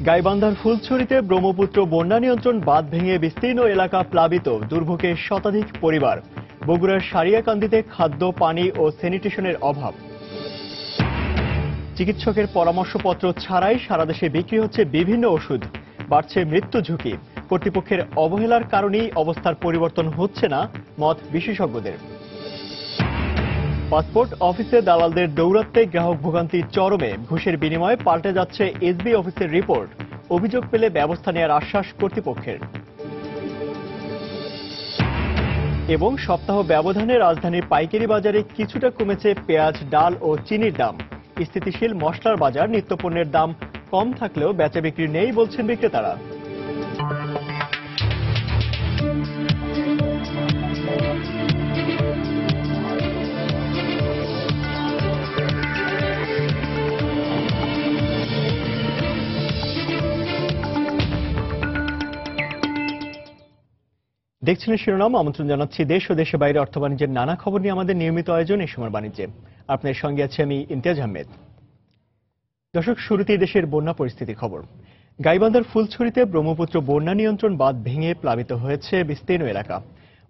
গাইবান্ধার ফুলছড়িতে ব্রহ্মপুত্র বন্যা নিয়ন্ত্রণ বাঁধ ভেঙে বিস্তীর্ণ এলাকা প্লাবিত, দুর্ভোগে শতাধিক পরিবার। বগুড়ার সারিয়াকান্দিতে খাদ্য, পানি ও স্যানিটেশনের অভাব। চিকিৎসকের পরামর্শপত্র ছাড়াই সারা দেশে বিক্রি হচ্ছে বিভিন্ন ওষুধ। বাড়ছে মৃত্যু ঝুঁকি। কর্তৃপক্ষের অবহেলার কারণেই অবস্থার পরিবর্তন হচ্ছে না, মত বিশেষজ্ঞদের। পাসপোর্ট অফিসে দালালদের দৌরাত্মে গ্রাহক ভোগান্তি চরমে। ঘুষের বিনিময়ে পাল্টে যাচ্ছে এসবি অফিসের রিপোর্ট। অভিযোগ পেলে ব্যবস্থা নেওয়ার আশ্বাস কর্তৃপক্ষের। এবং সপ্তাহ ব্যবধানে রাজধানীর পাইকারি বাজারে কিছুটা কমেছে পেঁয়াজ, ডাল ও চিনির দাম। স্থিতিশীল মশলার বাজার, নিত্যপণ্যের দাম কম থাকলেও বেচা বিক্রি নেই বলছেন বিক্রেতারা। দেখছিলেন শিরোনাম। আমন্ত্রণ জানাচ্ছি দেশ ও দেশের বাইরে অর্থ বাণিজ্যের নানা খবর নিয়ে আমাদের নিয়মিত আয়োজন এই সময় বাণিজ্যে। আপনার সঙ্গে আছি আমি ইমতিয়াজ আহমেদ। দর্শক, শুরুতেই দেশের বন্যা পরিস্থিতির খবর। গাইবান্ধার ফুলছড়িতে ব্রহ্মপুত্র বন্যা নিয়ন্ত্রণ বাঁধ ভেঙে প্লাবিত হয়েছে বিস্তীর্ণ এলাকা।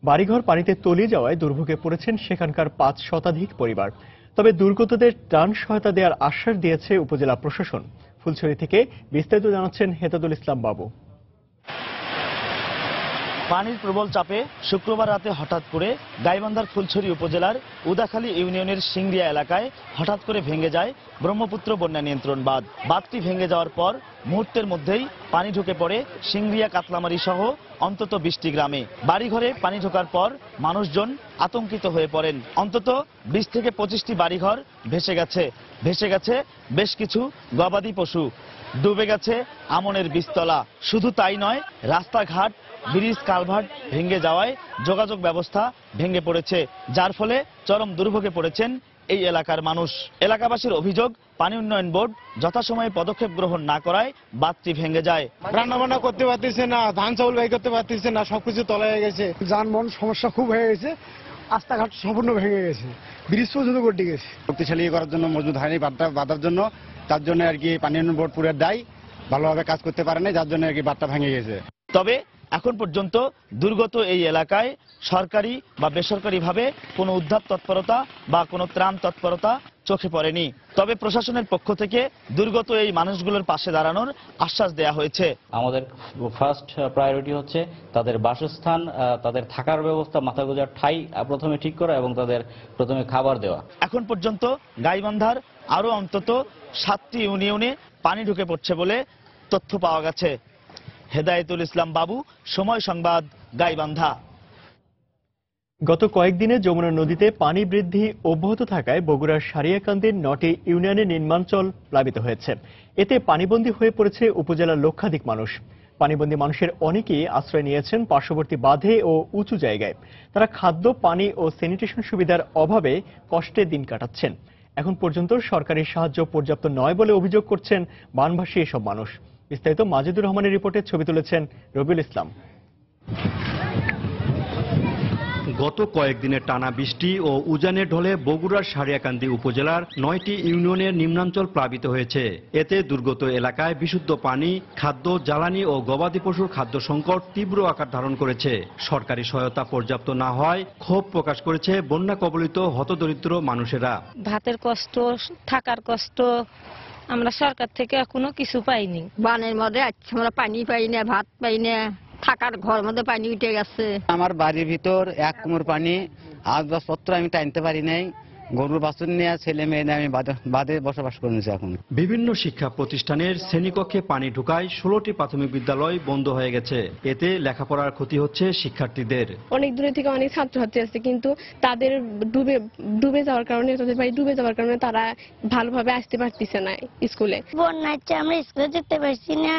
বাড়িঘর পানিতে তলিয়ে যাওয়ায় দুর্ভোগে পড়েছেন সেখানকার 5 শতাধিক পরিবার। তবে দুর্গতদের ত্রাণ সহায়তা দেওয়ার আশ্বাস দিয়েছে উপজেলা প্রশাসন। ফুলছড়ি থেকে বিস্তারিত জানাচ্ছেন হেতাদুল ইসলাম বাবু। পানির প্রবল চাপে শুক্রবার রাতে হঠাৎ করে গাইবান্ধার ফুলছড়ি উপজেলার উদাখালী ইউনিয়নের সিংড়িয়া এলাকায় হঠাৎ করে ভেঙে যায় ব্রহ্মপুত্র বন্যা নিয়ন্ত্রণ বাঁধ। বাঁধটি ভেঙে যাওয়ার পর মুহূর্তের মধ্যেই পানি ঢুকে পড়ে সিংড়িয়া, কাতলামারি সহ অন্তত 20টি গ্রামে। বাড়িঘরে পানি ঢোকার পর মানুষজন আতঙ্কিত হয়ে পড়েন। অন্তত 20 থেকে 25টি বাড়িঘর ভেসে গেছে বেশ কিছু গবাদি পশু। ডুবে গেছে আমনের বীজতলা। শুধু তাই নয়, রাস্তাঘাট, ব্রিজ, কালভার্ট ভেঙে যাওয়ায় যোগাযোগ ব্যবস্থা ভেঙে পড়েছে, যার ফলে চরম দুর্ভোগে পড়েছেন এই এলাকার মানুষ। এলাকাবাসীর অভিযোগ, পানি উন্নয়ন বোর্ড যথাসময়ে পদক্ষেপ গ্রহণ না করায় বাঁধটি ভেঙে যায়। রান্না বান্না করতে পারতেছে না, ধান চাউল বাই করতে পারতেছে না, সবকিছু তলায় গেছে। যানবাহন সমস্যা খুব হয়ে গেছে, রাস্তাঘাট সম্পূর্ণ ভেঙে গেছে, ব্রিজ পর্যন্ত করতে গেছে। শক্তিশালী করার জন্য, মজবুত হয়নি বাঁধার জন্য, তার জন্য আর কি পানি উন্নয়ন বোর্ড পুরো দায়ী, ভালোভাবে কাজ করতে পারে না, যার জন্য আর কি বাঁধটা ভেঙে গেছে। তবে এখন পর্যন্ত দুর্গত এই এলাকায় সরকারি বা বেসরকারিভাবে কোনো উদ্ধার তৎপরতা বা কোনো ত্রাণ তৎপরতা চোখে পড়েনি। তবে প্রশাসনের পক্ষ থেকে দুর্গত এই মানুষগুলোর পাশে দাঁড়ানোর আশ্বাস দেয়া হয়েছে। আমাদের ফার্স্ট প্রায়োরিটি হচ্ছে তাদের বাসস্থান, তাদের থাকার ব্যবস্থা, মাথা গোঁজার ঠাঁই প্রথমে ঠিক করা এবং তাদের প্রথমে খাবার দেওয়া। এখন পর্যন্ত গাইবান্ধার আরো অন্তত 7টি ইউনিয়নে পানি ঢুকে পড়ছে বলে তথ্য পাওয়া গেছে। হেদায়েতুল ইসলাম বাবু, সময় সংবাদ, গাইবান্ধা। গত কয়েকদিনে যমুনা নদীতে পানি বৃদ্ধি অব্যাহত থাকায় বগুড়ার সারিয়াকান্দির 9টি ইউনিয়নের নিম্নাঞ্চল প্লাবিত হয়েছে। এতে পানিবন্দী হয়ে পড়েছে উপজেলার লক্ষাধিক মানুষ। পানিবন্দী মানুষের অনেকেই আশ্রয় নিয়েছেন পার্শ্ববর্তী বাঁধে ও উঁচু জায়গায়। তারা খাদ্য, পানি ও স্যানিটেশন সুবিধার অভাবে কষ্টে দিন কাটাচ্ছেন। এখন পর্যন্ত সরকারি সাহায্য পর্যাপ্ত নয় বলে অভিযোগ করছেন বানভাসী এসব মানুষ। বিস্তারিত মাজিদুর রহমানের রিপোর্টে ছবি তুলেছেন রবিউল ইসলাম। গত কয়েকদিনের টানা বৃষ্টি ও উজানের ঢলে বগুড়ার সারিয়াকান্দি উপজেলার 9টি ইউনিয়নের নিম্নাঞ্চল প্লাবিত হয়েছে। এতে দুর্গত এলাকায় বিশুদ্ধ পানি, খাদ্য, জ্বালানি ও গবাদি পশুর খাদ্য সংকট তীব্র আকার ধারণ করেছে। সরকারি সহায়তা পর্যাপ্ত না হওয়ায় ক্ষোভ প্রকাশ করেছে বন্যা কবলিত হতদরিদ্র মানুষেরা। ভাতের কষ্ট, থাকার কষ্ট, আমরা সরকার থেকে এখনো কিছু পাইনি। বানের মধ্যে আমরা পানি পাই না, ভাত পাই না, থাকার ঘর মধ্যে পানি উঠে গেছে। আমার বাড়ির ভিতর 1 কোমর পানি, আসবাবপত্র আমি টানতে পারি নাই, গরুর বাছুর নিয়ে ছেলে মেয়ে নিয়ে আমি বাদে বসবাস করছি। এখন বিভিন্ন শিক্ষা প্রতিষ্ঠানের শ্রেণীকক্ষে পানি ঢুকায় 16টি প্রাথমিক বিদ্যালয় বন্ধ হয়ে গেছে। এতে লেখাপড়ার ক্ষতি হচ্ছে শিক্ষার্থীদের। অনেক দূরে থেকে অনেক ছাত্রছাত্রী আছে, কিন্তু তাদের ডুবে যাওয়ার কারণে, তাদের বাড়ি ডুবে যাওয়ার কারণে তারা ভালোভাবে আসতে পারতেছে না স্কুলে। বন্যায় আমরা স্কুলে যেতে পারছি না,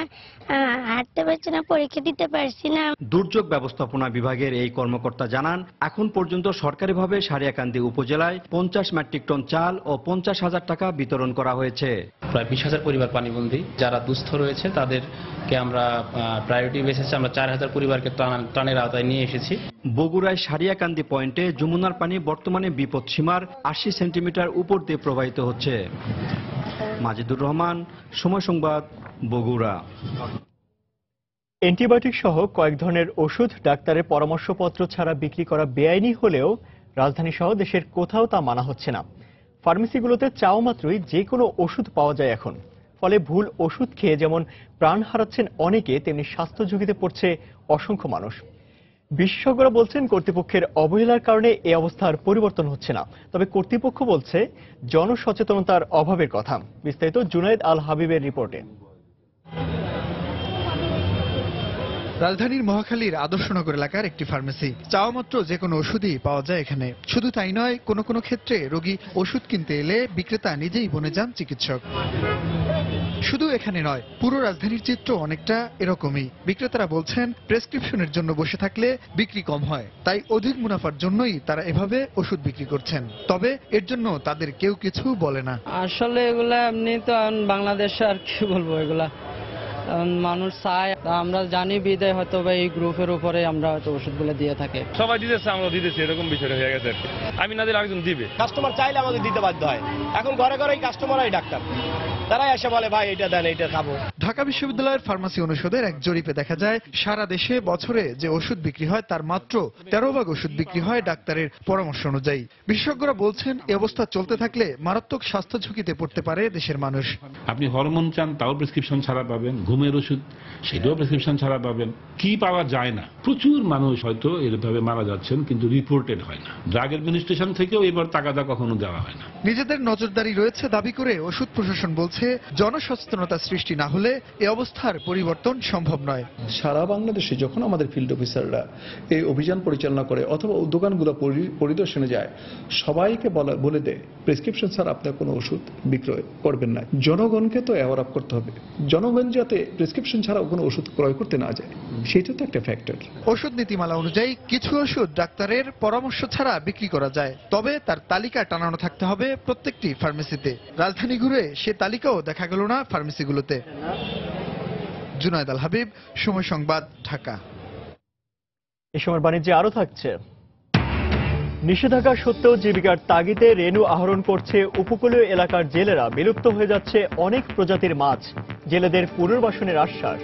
হাঁটতে পারছি না, পরীক্ষা দিতে পারছি না। দুর্যোগ ব্যবস্থাপনা বিভাগের এই কর্মকর্তা জানান, এখন পর্যন্ত সরকারিভাবে সারিয়াকান্দি উপজেলায় 50 মেট্রিক টন চাল ও 50,000 টাকা বিতরণ করা হয়েছে। প্রায় 20,000 পরিবার পানিবন্দী। যারা দুস্থ রয়েছে তাদেরকে আমরা প্রায়োরিটি বেসিসে আমরা 4,000 পরিবারকে ত্রাণের আওতায় নিয়ে এসেছি। বগুড়ায় সারিয়াকান্দি পয়েন্টে যমুনার পানি বর্তমানে বিপদসীমার 80 সেন্টিমিটার উপর দিয়ে প্রবাহিত হচ্ছে। মাজিদুর রহমান, সময় সংবাদ, বগুড়া। অ্যান্টিবায়োটিক সহ কয়েক ধরনের ওষুধ ডাক্তারের পরামর্শপত্র ছাড়া বিক্রি করা বেআইনি হলেও রাজধানী সহ দেশের কোথাও তা মানা হচ্ছে না। ফার্মেসিগুলোতে চাওয়া মাত্রই যে কোনো ওষুধ পাওয়া যায় এখন। ফলে ভুল ওষুধ খেয়ে যেমন প্রাণ হারাচ্ছেন অনেকে, তেমনি স্বাস্থ্য ঝুঁকিতে পড়ছে অসংখ্য মানুষ। বিশেষজ্ঞরা বলছেন কর্তৃপক্ষের অবহেলার কারণে এই অবস্থার পরিবর্তন হচ্ছে না। তবে কর্তৃপক্ষ বলছে জনসচেতনতার অভাবের কথা। বিস্তারিত জুনায়েদ আল হাবিবের রিপোর্টে। রাজধানীর মহাখালীর আদর্শনগর এলাকার একটি ফার্মেসি। চাওয়া মাত্র যে কোনো ওষুধই পাওয়া যায় এখানে। শুধু তাই নয়, কোনো কোনো ক্ষেত্রে রোগী ওষুধ কিনতে এলে বিক্রেতা নিজেই বনে যান চিকিৎসক। শুধু এখানে নয়, পুরো রাজধানীর চিত্র অনেকটা এরকমই। বিক্রেতারা বলছেন প্রেসক্রিপশনের জন্য বসে থাকলে বিক্রি কম হয়, তাই অধিক মুনাফার জন্যই তারা এভাবে ওষুধ বিক্রি করছেন। তবে এর জন্য তাদের কেউ কিছু বলে না। আসলে এগুলা এমনি তো বাংলাদেশে আর কি বলবো, এগুলা মানুষ চায়, আমরা জানি বিদায় হয়তো বা এই গ্রুপের উপরে আমরা হয়তো ওষুধগুলো দিয়ে থাকি। সবাই দিতেছে, আমরা দিতেছি, এরকম বিষয়টা হয়ে গেছে। আমি না দিলে আরেকজন দিবে। কাস্টমার চাইলে আমাদের দিতে বাধ্য হয়। এখন ঘরে ঘরেই কাস্টমারই ডাক্তার, তারাই এসে বলে ভাই এটা দেন, এটা খাবো। ঢাকা বিশ্ববিদ্যালয়ের ফার্মাসি অনুষদের এক জরিপে দেখা যায় সারা দেশে বছরে যে ওষুধ বিক্রি হয় তার মাত্র 13 ভাগ ওষুধ বিক্রি হয় ডাক্তারের পরামর্শ অনুযায়ী। বিশেষজ্ঞরা বলছেন এই অবস্থা চলতে থাকলে মারাত্মক স্বাস্থ্য ঝুঁকিতে পড়তে পারে দেশের মানুষ। আপনি হরমোন চান, তাও প্রেসক্রিপশন ছাড়া পাবেন। ঘুমের ওষুধ, সেটাও প্রেসক্রিপশন ছাড়া পাবেন। কি পাওয়া যায় না, প্রচুর মানুষ হয়তো এভাবে মারা যাচ্ছেন, কিন্তু রিপোর্টেড হয় না। ড্রাগ অ্যাডমিনিস্ট্রেশন থেকেও এবার তাগাদা কখনো দেওয়া হয় না। নিজেদের নজরদারি রয়েছে দাবি করে ওষুধ প্রশাসন বলছে জনসচেতনতা সৃষ্টি না হলে এ অবস্থার পরিবর্তন সম্ভব নয়। সারা বাংলাদেশে যখন আমাদের ফিল্ড অফিসাররা এই অভিযান পরিচালনা করে অথবা দোকানগুলো পরিদর্শনে যায়, সবাইকে বলে দেয় প্রেসক্রিপশন ছাড়া আপনার কোনো ওষুধ বিক্রয় করবেন না। জনগণকে তো অ্যাওয়ার আপ করতে হবে, জনগণ যাতে প্রেসক্রিপশন ছাড়া কোনো ওষুধ ক্রয় করতে না যায়, সেটা তো একটা ফ্যাক্টর। ওষুধ নীতিমালা অনুযায়ী কিছু ওষুধ ডাক্তারের পরামর্শ ছাড়া বিক্রি করা যায়, তবে তার তালিকা টানানো থাকতে হবে প্রত্যেকটি ফার্মেসিতে। রাজধানী ঘুরে সে তালিকাও দেখা গেল না ফার্মেসিগুলোতে। জুনায়েদ আল হাবিব, সময় সংবাদ, ঢাকা। এই সময় বাণিজ্যে আরো থাকছে। নিষেধাজ্ঞা সত্ত্বেও জীবিকার তাগিদে রেণু আহরণ করছে উপকূলীয় এলাকার জেলেরা। বিলুপ্ত হয়ে যাচ্ছে অনেক প্রজাতির মাছ, জেলেদের পুনর্বাসনের আশ্বাস।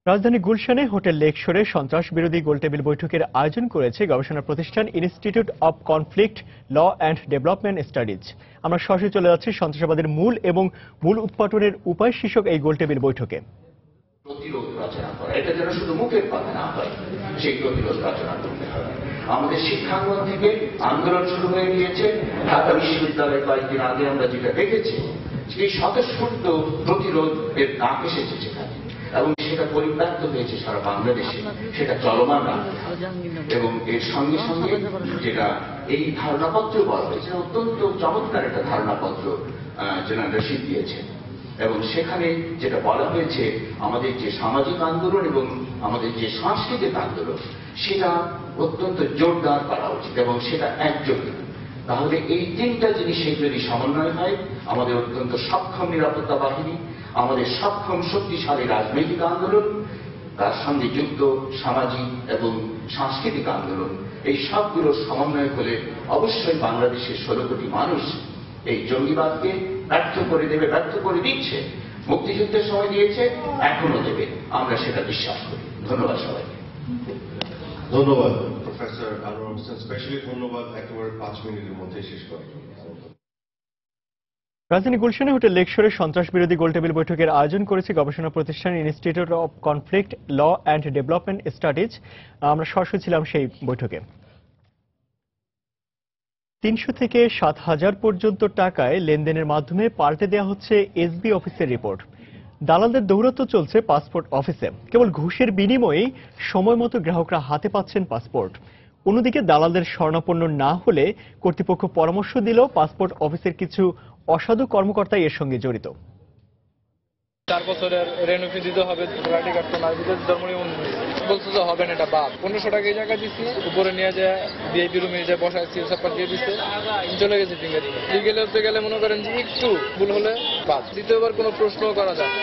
রাজধানী গুলশানে হোটেল লেকশোরে সন্ত্রাস বিরোধী গোলটেবিল বৈঠকের আয়োজন করেছে গবেষণা প্রতিষ্ঠান Institute of Conflict Law and Development Studies. আমরা সরাসরি চলে যাচ্ছি সন্ত্রাসবাদের মূল এবং মূল উৎপাটনের উপায় শীর্ষক এই গোলটেবিল বৈঠকে। প্রতিরোধ রচনা করা, এটা যেন শুধু মুখের কথা না হয়, সেই প্রতিরোধ রচনা করতে হবে। আমাদের শিক্ষাঙ্গন থেকে আন্দোলন শুরু হয়ে গিয়েছে। ঢাকা বিশ্ববিদ্যালয়ে কয়েকদিন আগে আমরা যেটা দেখেছি, সেই স্বতঃস্ফূর্ত প্রতিরোধ এর ডাক এসেছে সেখানে, এবং সেটা পরিব্যাপ্ত হয়েছে সারা বাংলাদেশে, সেটা চলমান রাখতে হবে। এবং এর সঙ্গে সঙ্গে যেটা এই ধারণাপত্র বলা হয়েছে, অত্যন্ত চমৎকার একটা ধারণাপত্র জেনারেল রশিদ দিয়েছেন, এবং সেখানে যেটা বলা হয়েছে আমাদের যে সামাজিক আন্দোলন এবং আমাদের যে সাংস্কৃতিক আন্দোলন, সেটা অত্যন্ত জোরদার করা উচিত এবং সেটা একযোগে। তাহলে এই তিনটা জিনিসের যদি সমন্বয় হয়, আমাদের অত্যন্ত সক্ষম নিরাপত্তা বাহিনী, আমাদের সক্ষম শক্তিশালী রাজনৈতিক আন্দোলন, তার সঙ্গে যুক্ত সামাজিক এবং সাংস্কৃতিক আন্দোলন, এই সবগুলোর সমন্বয় হলে অবশ্যই বাংলাদেশের 16 কোটি মানুষ এই জঙ্গিবাদকে ব্যর্থ করে দেবে, ব্যর্থ করে দিচ্ছে। মুক্তিযুদ্ধের সময় দিয়েছে, এখনো দেবে, আমরা সেটা বিশ্বাস করি। ধন্যবাদ সবাইকে। ধন্যবাদ প্রফেসর আনোয়ার হোসেন, স্পেশালি ধন্যবাদ একেবারে 5 মিনিটের মধ্যে শেষ করার জন্য। রাজধানী গুলশানে হোটেল লেকশোরে সন্ত্রাস বিরোধী গোলটেবিল বৈঠকের আয়োজন করেছে গবেষণা প্রতিষ্ঠান Institute of Conflict Law and Development Studies. আমরা সরাসরি ছিলাম সেই বৈঠকে। 300 থেকে 7,000 পর্যন্ত টাকায় লেনদেনের মাধ্যমে পাল্টে দেওয়া হচ্ছে এসবি অফিসের রিপোর্ট। দালালদের দৌরাত্ম চলছে পাসপোর্ট অফিসে। কেবল ঘুষের বিনিময়েই সময় মতো গ্রাহকরা হাতে পাচ্ছেন পাসপোর্ট। অন্যদিকে দালালদের শরণাপন্ন না হলে কর্তৃপক্ষ পরামর্শ দিলেও পাসপোর্ট অফিসের কিছু অসাধু কর্মকর্তা এর সঙ্গে জড়িত। 4 বছরের রেনুফি দিতে হবে, আইডি কার্ড তো না দিতে ধর্মনিয়ম বলছে যে হবে না, এটা বাদ। 1500 টাকা এই জায়গা দিচ্ছি, উপরে নিয়ে যায় ভিআইপি রুমে নিয়ে যায় বসায় সাপ্পার দিয়ে দিচ্ছে, চলে গেছে ফিঙ্গার। লিগেলে হতে গেলে মনে করেন যে একটু ভুল হলে বাদ, দ্বিতীয়বার কোনো প্রশ্ন করা যায়।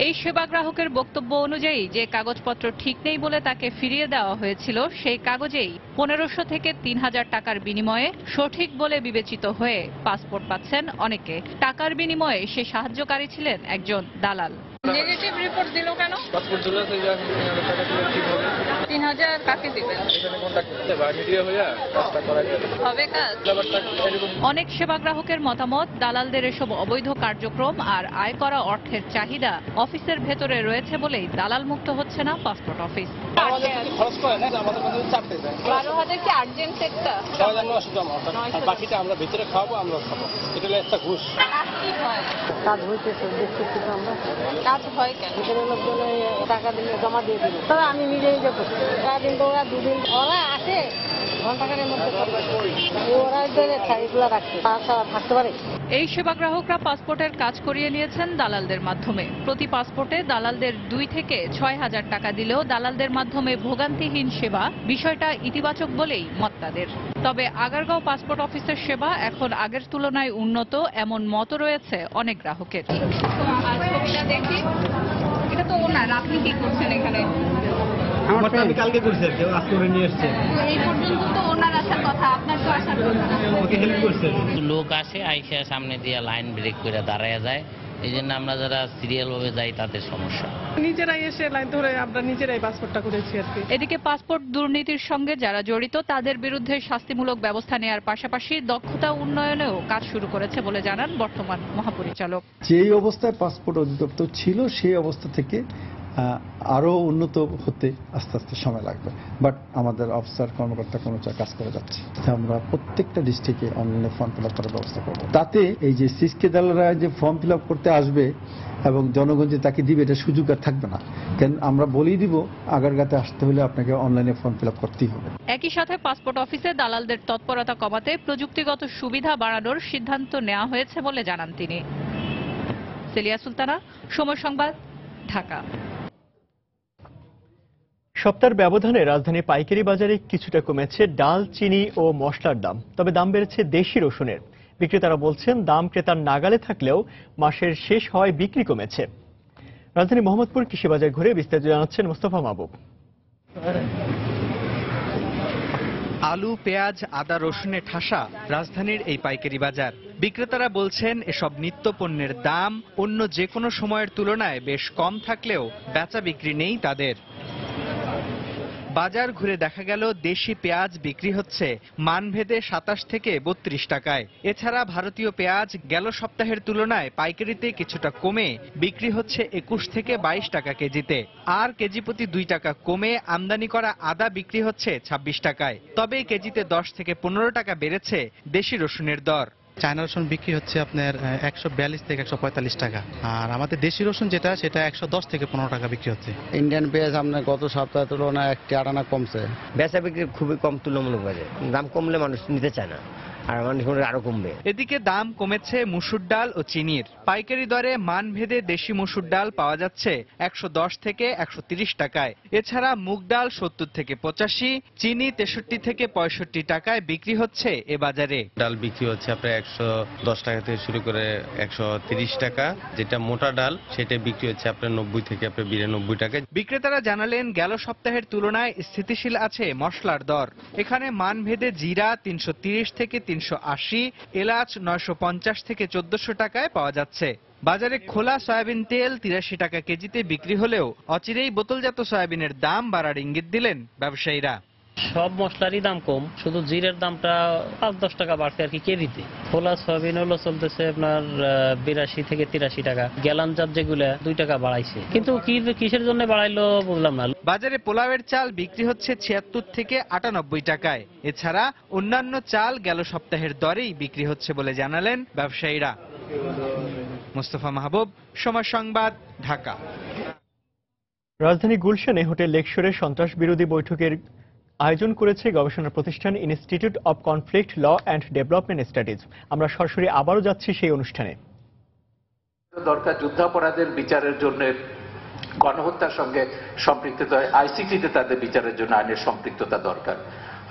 এই সেবা গ্রাহকের বক্তব্য অনুযায়ী যে কাগজপত্র ঠিক নেই বলে তাকে ফিরিয়ে দেওয়া হয়েছিল সেই কাগজেই 1500 থেকে 3000 টাকার বিনিময়ে সঠিক বলে বিবেচিত হয়ে পাসপোর্ট পাচ্ছেন অনেকে। টাকার বিনিময়ে সে সাহায্যকারী ছিলেন একজন দালাল। নেগেটিভ রিপোর্ট দিল কেন? পাসপোর্ট দিলে তো যা 3000 টাকা দিলে ঠিক হবে। 3000 কাকে দিবেন? এখানে কন্টাক্ট করতে বা মিডিয়া হইয়া কাজটা করা যাবে। হবে কাজ? অনেক সেবা গ্রাহকের মতামত, দালালদের এসব অবৈধ কার্যক্রম আর আয় করা অর্থের চাহিদা অফিসের ভেতরে রয়েছে বলেই দালাল মুক্ত হচ্ছে না পাসপোর্ট অফিস। খরচ করে না আমাদের মধ্যে চাপতে যায়। 12,000 কি আর্জেন্ট একটা? 9,900 জমা। আর বাকিটা আমরা ভিতরে খাবো, আমরা খাবো। এটা হলো একটা ঘুষ। কি হয়? কাজ হইতেছে দেখতেছি তো আমরা। কাজ হয় কেন? ভিতরে লোকজনে টাকা দিলে জমা দিয়ে দিল। তবে আমি নিজে নিজে করছি। সারাদিন তো ওরা দুদিন ওরা আসে ঘন্টাখানের মধ্যে ওরা এগুলো রাখছে, তাছাড়া থাকতে পারে। এই সেবা গ্রাহকরা পাসপোর্টের কাজ করিয়ে নিয়েছেন দালালদের মাধ্যমে। প্রতি পাসপোর্টে দালালদের 2 থেকে 6,000 টাকা দিলেও দালালদের মাধ্যমে ভোগান্তিহীন সেবা, বিষয়টা ইতিবাচক বলেই মত তাদের। তবে আগারগাঁও পাসপোর্ট অফিসের সেবা এখন আগের তুলনায় উন্নত, এমন মত রয়েছে অনেক গ্রাহকের। ছবিটা দেখি, এটা তো ওনার, আপনি কি করছেন এখানে? আমি কালকে করছি, আজকে করে নিয়ে এসছে। এই পর্যন্ত তো ওনার আসার কথা, আপনার তো আসার কথা। ওকে হেল্প করছে। লোক আসে, আইসা সামনে দিয়ে লাইন ব্রেক করে দাঁড়ায় যায়, এই জন্য আমরা যারা সিরিয়াল ভাবে যাই তাদের সমস্যা। নিজেরাই এসে লাইন ধরে আমরা নিজেরাই পাসপোর্টটা করেছি আর কি। এদিকে পাসপোর্ট দুর্নীতির সঙ্গে যারা জড়িত তাদের বিরুদ্ধে শাস্তিমূলক ব্যবস্থা নেওয়ার পাশাপাশি দক্ষতা উন্নয়নেও কাজ শুরু করেছে বলে জানান বর্তমান মহাপরিচালক। যেই অবস্থায় পাসপোর্ট অধিদপ্তর ছিল সেই অবস্থা থেকে আরো উন্নত হতে আস্তে আস্তে সময় লাগবে, বাট আমাদের অফিসার কর্মকর্তা কর্মচারী কাজ করে যাচ্ছে। আমরা প্রত্যেকটা ডিস্ট্রিক্টে অনলাইনে ফর্ম ফিল আপ করার ব্যবস্থা করবো। তাতে এই যে সিসকে দালালরা যে ফর্ম ফিল আপ করতে আসবে এবং জনগণ যে তাকে দিবে, এটা সুযোগ আর থাকবে না। কেন আমরা বলেই দিব আগারগাঁতে আসতে হলে আপনাকে অনলাইনে ফর্ম ফিল আপ করতেই হবে। একই সাথে পাসপোর্ট অফিসে দালালদের তৎপরতা কমাতে প্রযুক্তিগত সুবিধা বাড়ানোর সিদ্ধান্ত নেওয়া হয়েছে বলে জানান তিনি। সেলিয়া সুলতানা, সময় সংবাদ, ঢাকা। সপ্তাহের ব্যবধানে রাজধানী পাইকারি বাজারে কিছুটা কমেছে ডাল, চিনি ও মশলার দাম, তবে দাম বেড়েছে দেশি রসুনের। বিক্রেতারা বলছেন দাম ক্রেতার নাগালে থাকলেও মাসের শেষ হওয়ায় বিক্রি কমেছে। রাজধানী মোহাম্মদপুর কৃষি বাজার ঘুরে বিস্তারিত জানাচ্ছেন মোস্তফা মাহবুব। আলু, পেঁয়াজ, আদা, রসুনে ঠাসা রাজধানীর এই পাইকারি বাজার। বিক্রেতারা বলছেন এসব নিত্য পণ্যের দাম অন্য যে কোনো সময়ের তুলনায় বেশ কম থাকলেও বেচা বিক্রি নেই তাদের। বাজার ঘুরে দেখা গেল দেশি পেঁয়াজ বিক্রি হচ্ছে মানভেদে 27 থেকে 32 টাকায়। এছাড়া ভারতীয় পেঁয়াজ গেল সপ্তাহের তুলনায় পাইকারিতে কিছুটা কমে বিক্রি হচ্ছে 21 থেকে 22 টাকা কেজিতে। আর কেজি প্রতি 2 টাকা কমে আমদানি করা আদা বিক্রি হচ্ছে 26 টাকায়। তবে কেজিতে 10 থেকে 15 টাকা বেড়েছে দেশি রসুনের দর। চায়না রসুন বিক্রি হচ্ছে আপনার 142 থেকে 145 টাকা, আর আমাদের দেশি রসুন যেটা সেটা 110 থেকে 15 টাকা বিক্রি হচ্ছে। ইন্ডিয়ান পেঁয়াজ আপনার গত সপ্তাহের তুলনায় 1 আনা কমছে। বেচা বিক্রি খুবই কম তুলনামূলকভাবে, দাম কমলে মানুষ নিতে চায় না, আর মানুষ আরো কমবে। এদিকে দাম কমেছে মসুর ডাল ও চিনির। পাইকারি দরে মানভেদে দেশি মসুর ডাল পাওয়া যাচ্ছে 110 থেকে 130 টাকায়। এছাড়া মুগ ডাল 70 থেকে 85, চিনি 63 থেকে 65 টাকায় বিক্রি হচ্ছে এ বাজারে। ডাল বিক্রি হচ্ছে আপনার 110 টাকা থেকে শুরু করে 130 টাকা, যেটা মোটা ডাল সেটা বিক্রি হচ্ছে আপনার 90 থেকে আপনার 92 টাকা। বিক্রেতারা জানালেন গেল সপ্তাহের তুলনায় স্থিতিশীল আছে মশলার দর। এখানে মানভেদে জিরা 330 থেকে 380, এলাচ 950 থেকে 1400 টাকায় পাওয়া যাচ্ছে। বাজারে খোলা সয়াবিন তেল 83 টাকা কেজিতে বিক্রি হলেও অচিরেই বোতলজাত সয়াবিনের দাম বাড়ার ইঙ্গিত দিলেন ব্যবসায়ীরা। সব মশলারই দাম কম, শুধু জিরের দামটা 5-10 টাকা বাড়ছে আর কি কেজিতে। খোলা সয়াবিন হলো চলতেছে আপনার 82 থেকে 83 টাকা। গ্যালানজাত যেগুলো 2 টাকা বাড়াইছে, কিন্তু কিসের জন্য বাড়াইলো বুঝলাম না। বাজারে পোলাওয়ের চাল বিক্রি হচ্ছে 76 থেকে 98 টাকায়। এছাড়া অন্যান্য চাল গেল সপ্তাহের দরেই বিক্রি হচ্ছে বলে জানালেন ব্যবসায়ীরা। মোস্তফা মাহবুব, সময় সংবাদ, ঢাকা। রাজধানী গুলশানে হোটেল লেকশোরে সন্ত্রাস বিরোধী বৈঠকের আয়োজন করেছে গবেষণা প্রতিষ্ঠান Institute of Conflict Law and Development Studies. আমরা সরাসরি আবারও যাচ্ছি সেই অনুষ্ঠানে। দরকার যুদ্ধাপরাধের বিচারের জন্য, গণহত্যার সঙ্গে সম্পৃক্ততা, আইসিটিতে তাদের বিচারের জন্য আইনের সম্পৃক্ততা দরকার।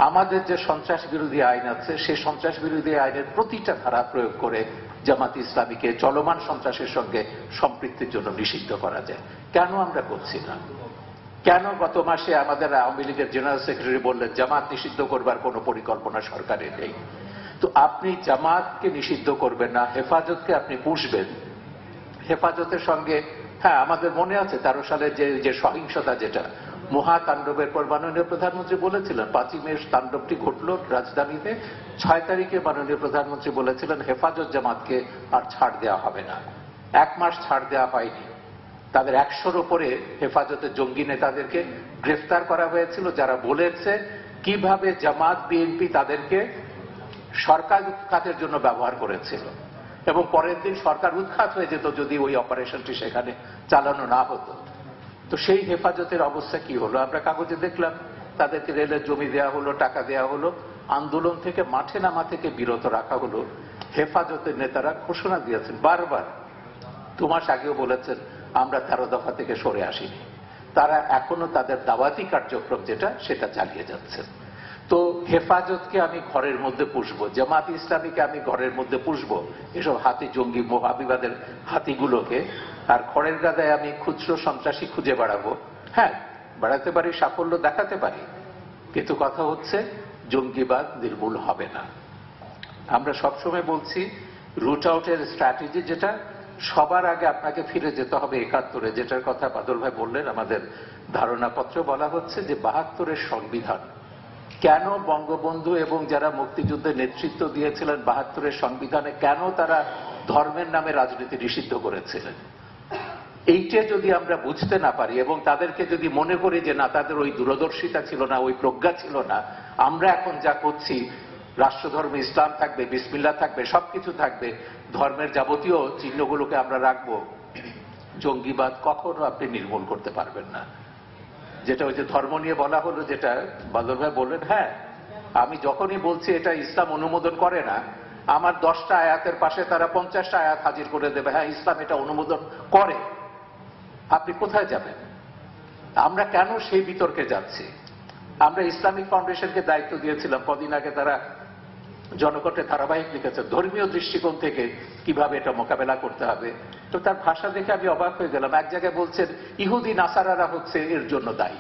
আমাদের যে সন্ত্রাস বিরোধী আইন আছে সেই সন্ত্রাস বিরোধী আইনের প্রতিটা ধারা প্রয়োগ করে জামাত ইসলামীকে চলমান সন্ত্রাসের সঙ্গে সম্পৃক্তির জন্য নিষিদ্ধ করা যায়। কেন আমরা করছি না? কেন গত মাসে আমাদের আওয়ামী লীগের জেনারেল সেক্রেটারি বললেন জামাত নিষিদ্ধ করবার কোনো পরিকল্পনা সরকারের নেই? তো আপনি জামাতকে নিষিদ্ধ করবেন না, হেফাজতকে আপনি পুষবেন। হেফাজতের সঙ্গে হ্যাঁ আমাদের মনে আছে 13 সালে যে সহিংসতা, যেটা মহাতাণ্ডবের পর মাননীয় প্রধানমন্ত্রী বলেছিলেন 5ই মে তাণ্ডবটি ঘটল রাজধানীতে, 6 তারিখে মাননীয় প্রধানমন্ত্রী বলেছিলেন হেফাজত জামাতকে আর ছাড় দেওয়া হবে না। 1 মাস ছাড় দেওয়া হয়নি। তাদের 100-র উপরে হেফাজতের জঙ্গি নেতাদেরকে গ্রেফতার করা হয়েছিল, যারা বলেছে কিভাবে জামাত বিএনপি তাদেরকে সরকার উৎখাতের জন্য ব্যবহার করেছিল, এবং পরের দিন সরকার উৎখাত হয়ে যেত যদি ওই অপারেশনটি সেখানে চালানো না হতো। তো সেই হেফাজতের অবস্থা কি হলো আমরা কাগজে দেখলাম। তাদেরকে রেলের জমি দেওয়া হলো, টাকা দেওয়া হলো, আন্দোলন থেকে মাঠে নামা থেকে বিরত রাখা হলো। হেফাজতের নেতারা ঘোষণা দিয়েছেন বারবার, 2 মাস আগেও বলেছেন আমরা 13 দফা থেকে সরে আসিনি। তারা এখনো তাদের দাওয়াতি কার্যক্রম যেটা সেটা চালিয়ে যাচ্ছেন। তো হেফাজতকে আমি ঘরের মধ্যে পুষবো, জামাত ইসলামীকে আমি ঘরের মধ্যে পুষবো, এসব হাতি জঙ্গি মহাবিবাদের হাতিগুলোকে, আর খড়ের গাদায় আমি খুচরো সন্ত্রাসী খুঁজে বেড়াবো। হ্যাঁ বেড়াতে পারি, সাফল্য দেখাতে পারি, কিন্তু কথা হচ্ছে জঙ্গিবাদ নির্মূল হবে না। আমরা সবসময় বলছি রুট আউটের স্ট্র্যাটেজি যেটা, সবার আগে আপনাকে ফিরে যেতে হবে 71-এ, যেটার কথা বাদল ভাই বললেন। আমাদের ধারণাপত্র বলা হচ্ছে যে 72-এর সংবিধান কেন বঙ্গবন্ধু এবং যারা মুক্তিযুদ্ধে নেতৃত্ব দিয়েছিলেন 72-এর সংবিধানে কেন তারা ধর্মের নামে রাজনীতি নিষিদ্ধ করেছিলেন, এইটা যদি আমরা বুঝতে না পারি এবং তাদেরকে যদি মনে করি যে না তাদের ওই দূরদর্শিতা ছিল না, ওই প্রজ্ঞা ছিল না, আমরা এখন যা করছি রাষ্ট্রধর্মে ইসলাম থাকবে, বিসমিল্লাহ থাকবে, সবকিছু থাকবে, ধর্মের যাবতীয় চিহ্নগুলোকে আমরা রাখবো, জঙ্গিবাদ কখনো আপনি নির্মূল করতে পারবেন না। যেটা ওই যে ধর্ম নিয়ে বলা হলো, যেটা বাদল ভাই বললেন, হ্যাঁ আমি যখনই বলছি এটা ইসলাম অনুমোদন করে না, আমার 10টা আয়াতের পাশে তারা 50টা আয়াত হাজির করে দেবে হ্যাঁ ইসলাম এটা অনুমোদন করে। আপনি কোথায় যাবেন? আমরা কেন সেই বিতর্কে যাচ্ছি? আমরা ইসলামিক ফাউন্ডেশনকে দায়িত্ব দিয়েছিলাম, কদিন আগে তারা জনকণ্ঠে ধারাবাহিক লিখেছে ধর্মীয় দৃষ্টিকোণ থেকে কিভাবে এটা মোকাবেলা করতে হবে। তো তার ভাষা দেখে আমি অবাক হয়ে গেলাম। এক জায়গায় বলছেন ইহুদি নাসারারা হচ্ছে এর জন্য দায়ী।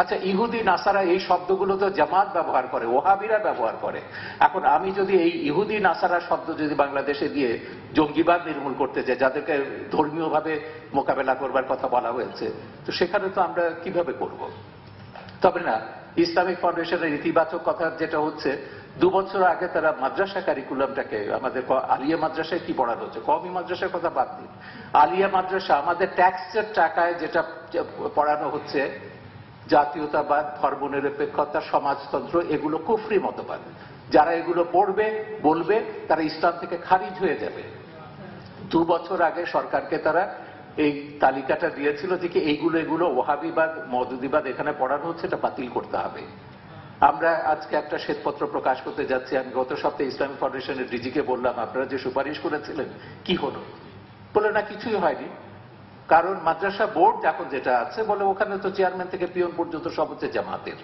আচ্ছা ইহুদি নাসারা এই শব্দগুলো তো জামাত ব্যবহার করে, ওহাবিরা ব্যবহার করে। এখন আমি যদি এই ইহুদি নাসারা শব্দ যদি বাংলাদেশে দিয়ে জঙ্গিবাদ নির্মূল করতে যাই, যাদেরকে ধর্মীয়ভাবে মোকাবেলা করবার কথা বলা হয়েছে, তো সেখানে তো আমরা কিভাবে করব? তবে না, ইসলামিক ফাউন্ডেশনের ইতিবাচক কথা যেটা হচ্ছে 2 বছর আগে তারা মাদ্রাসা কারিকুলামটাকে, আমাদের আলিয়া মাদ্রাসায় কি পড়ানো হচ্ছে, কওমি মাদ্রাসার কথা বাদ দিন, আলিয়া মাদ্রাসা আমাদের ট্যাক্সের টাকায় যেটা পড়ানো হচ্ছে, জাতীয়তাবাদ, ধর্মনিরপেক্ষতা, সমাজতন্ত্র, এগুলো কুফরি মতবাদ। যারা এগুলো পড়বে বলবে তারা ইসলাম থেকে খারিজ হয়ে যাবে। 2 বছর আগে সরকারকে তারা এই তালিকাটা দিয়েছিল যে এগুলো ওহাবিবাদ, মওদুদিবাদ এখানে পড়ানো হচ্ছে, এটা বাতিল করতে হবে। আমরা আজকে একটা শ্বেতপত্র প্রকাশ করতে যাচ্ছি। আমি গত সপ্তাহে ইসলামিক ফাউন্ডেশনের ডিজিকে বললাম আপনারা যে সুপারিশ করেছিলেন কি হলো? বলে না কিছুই হয়নি, কারণ মাদ্রাসা বোর্ড এখন যেটা আছে বলে ওখানে তো চেয়ারম্যান থেকে পিয়ন পর্যন্ত সব হচ্ছে জামাতের।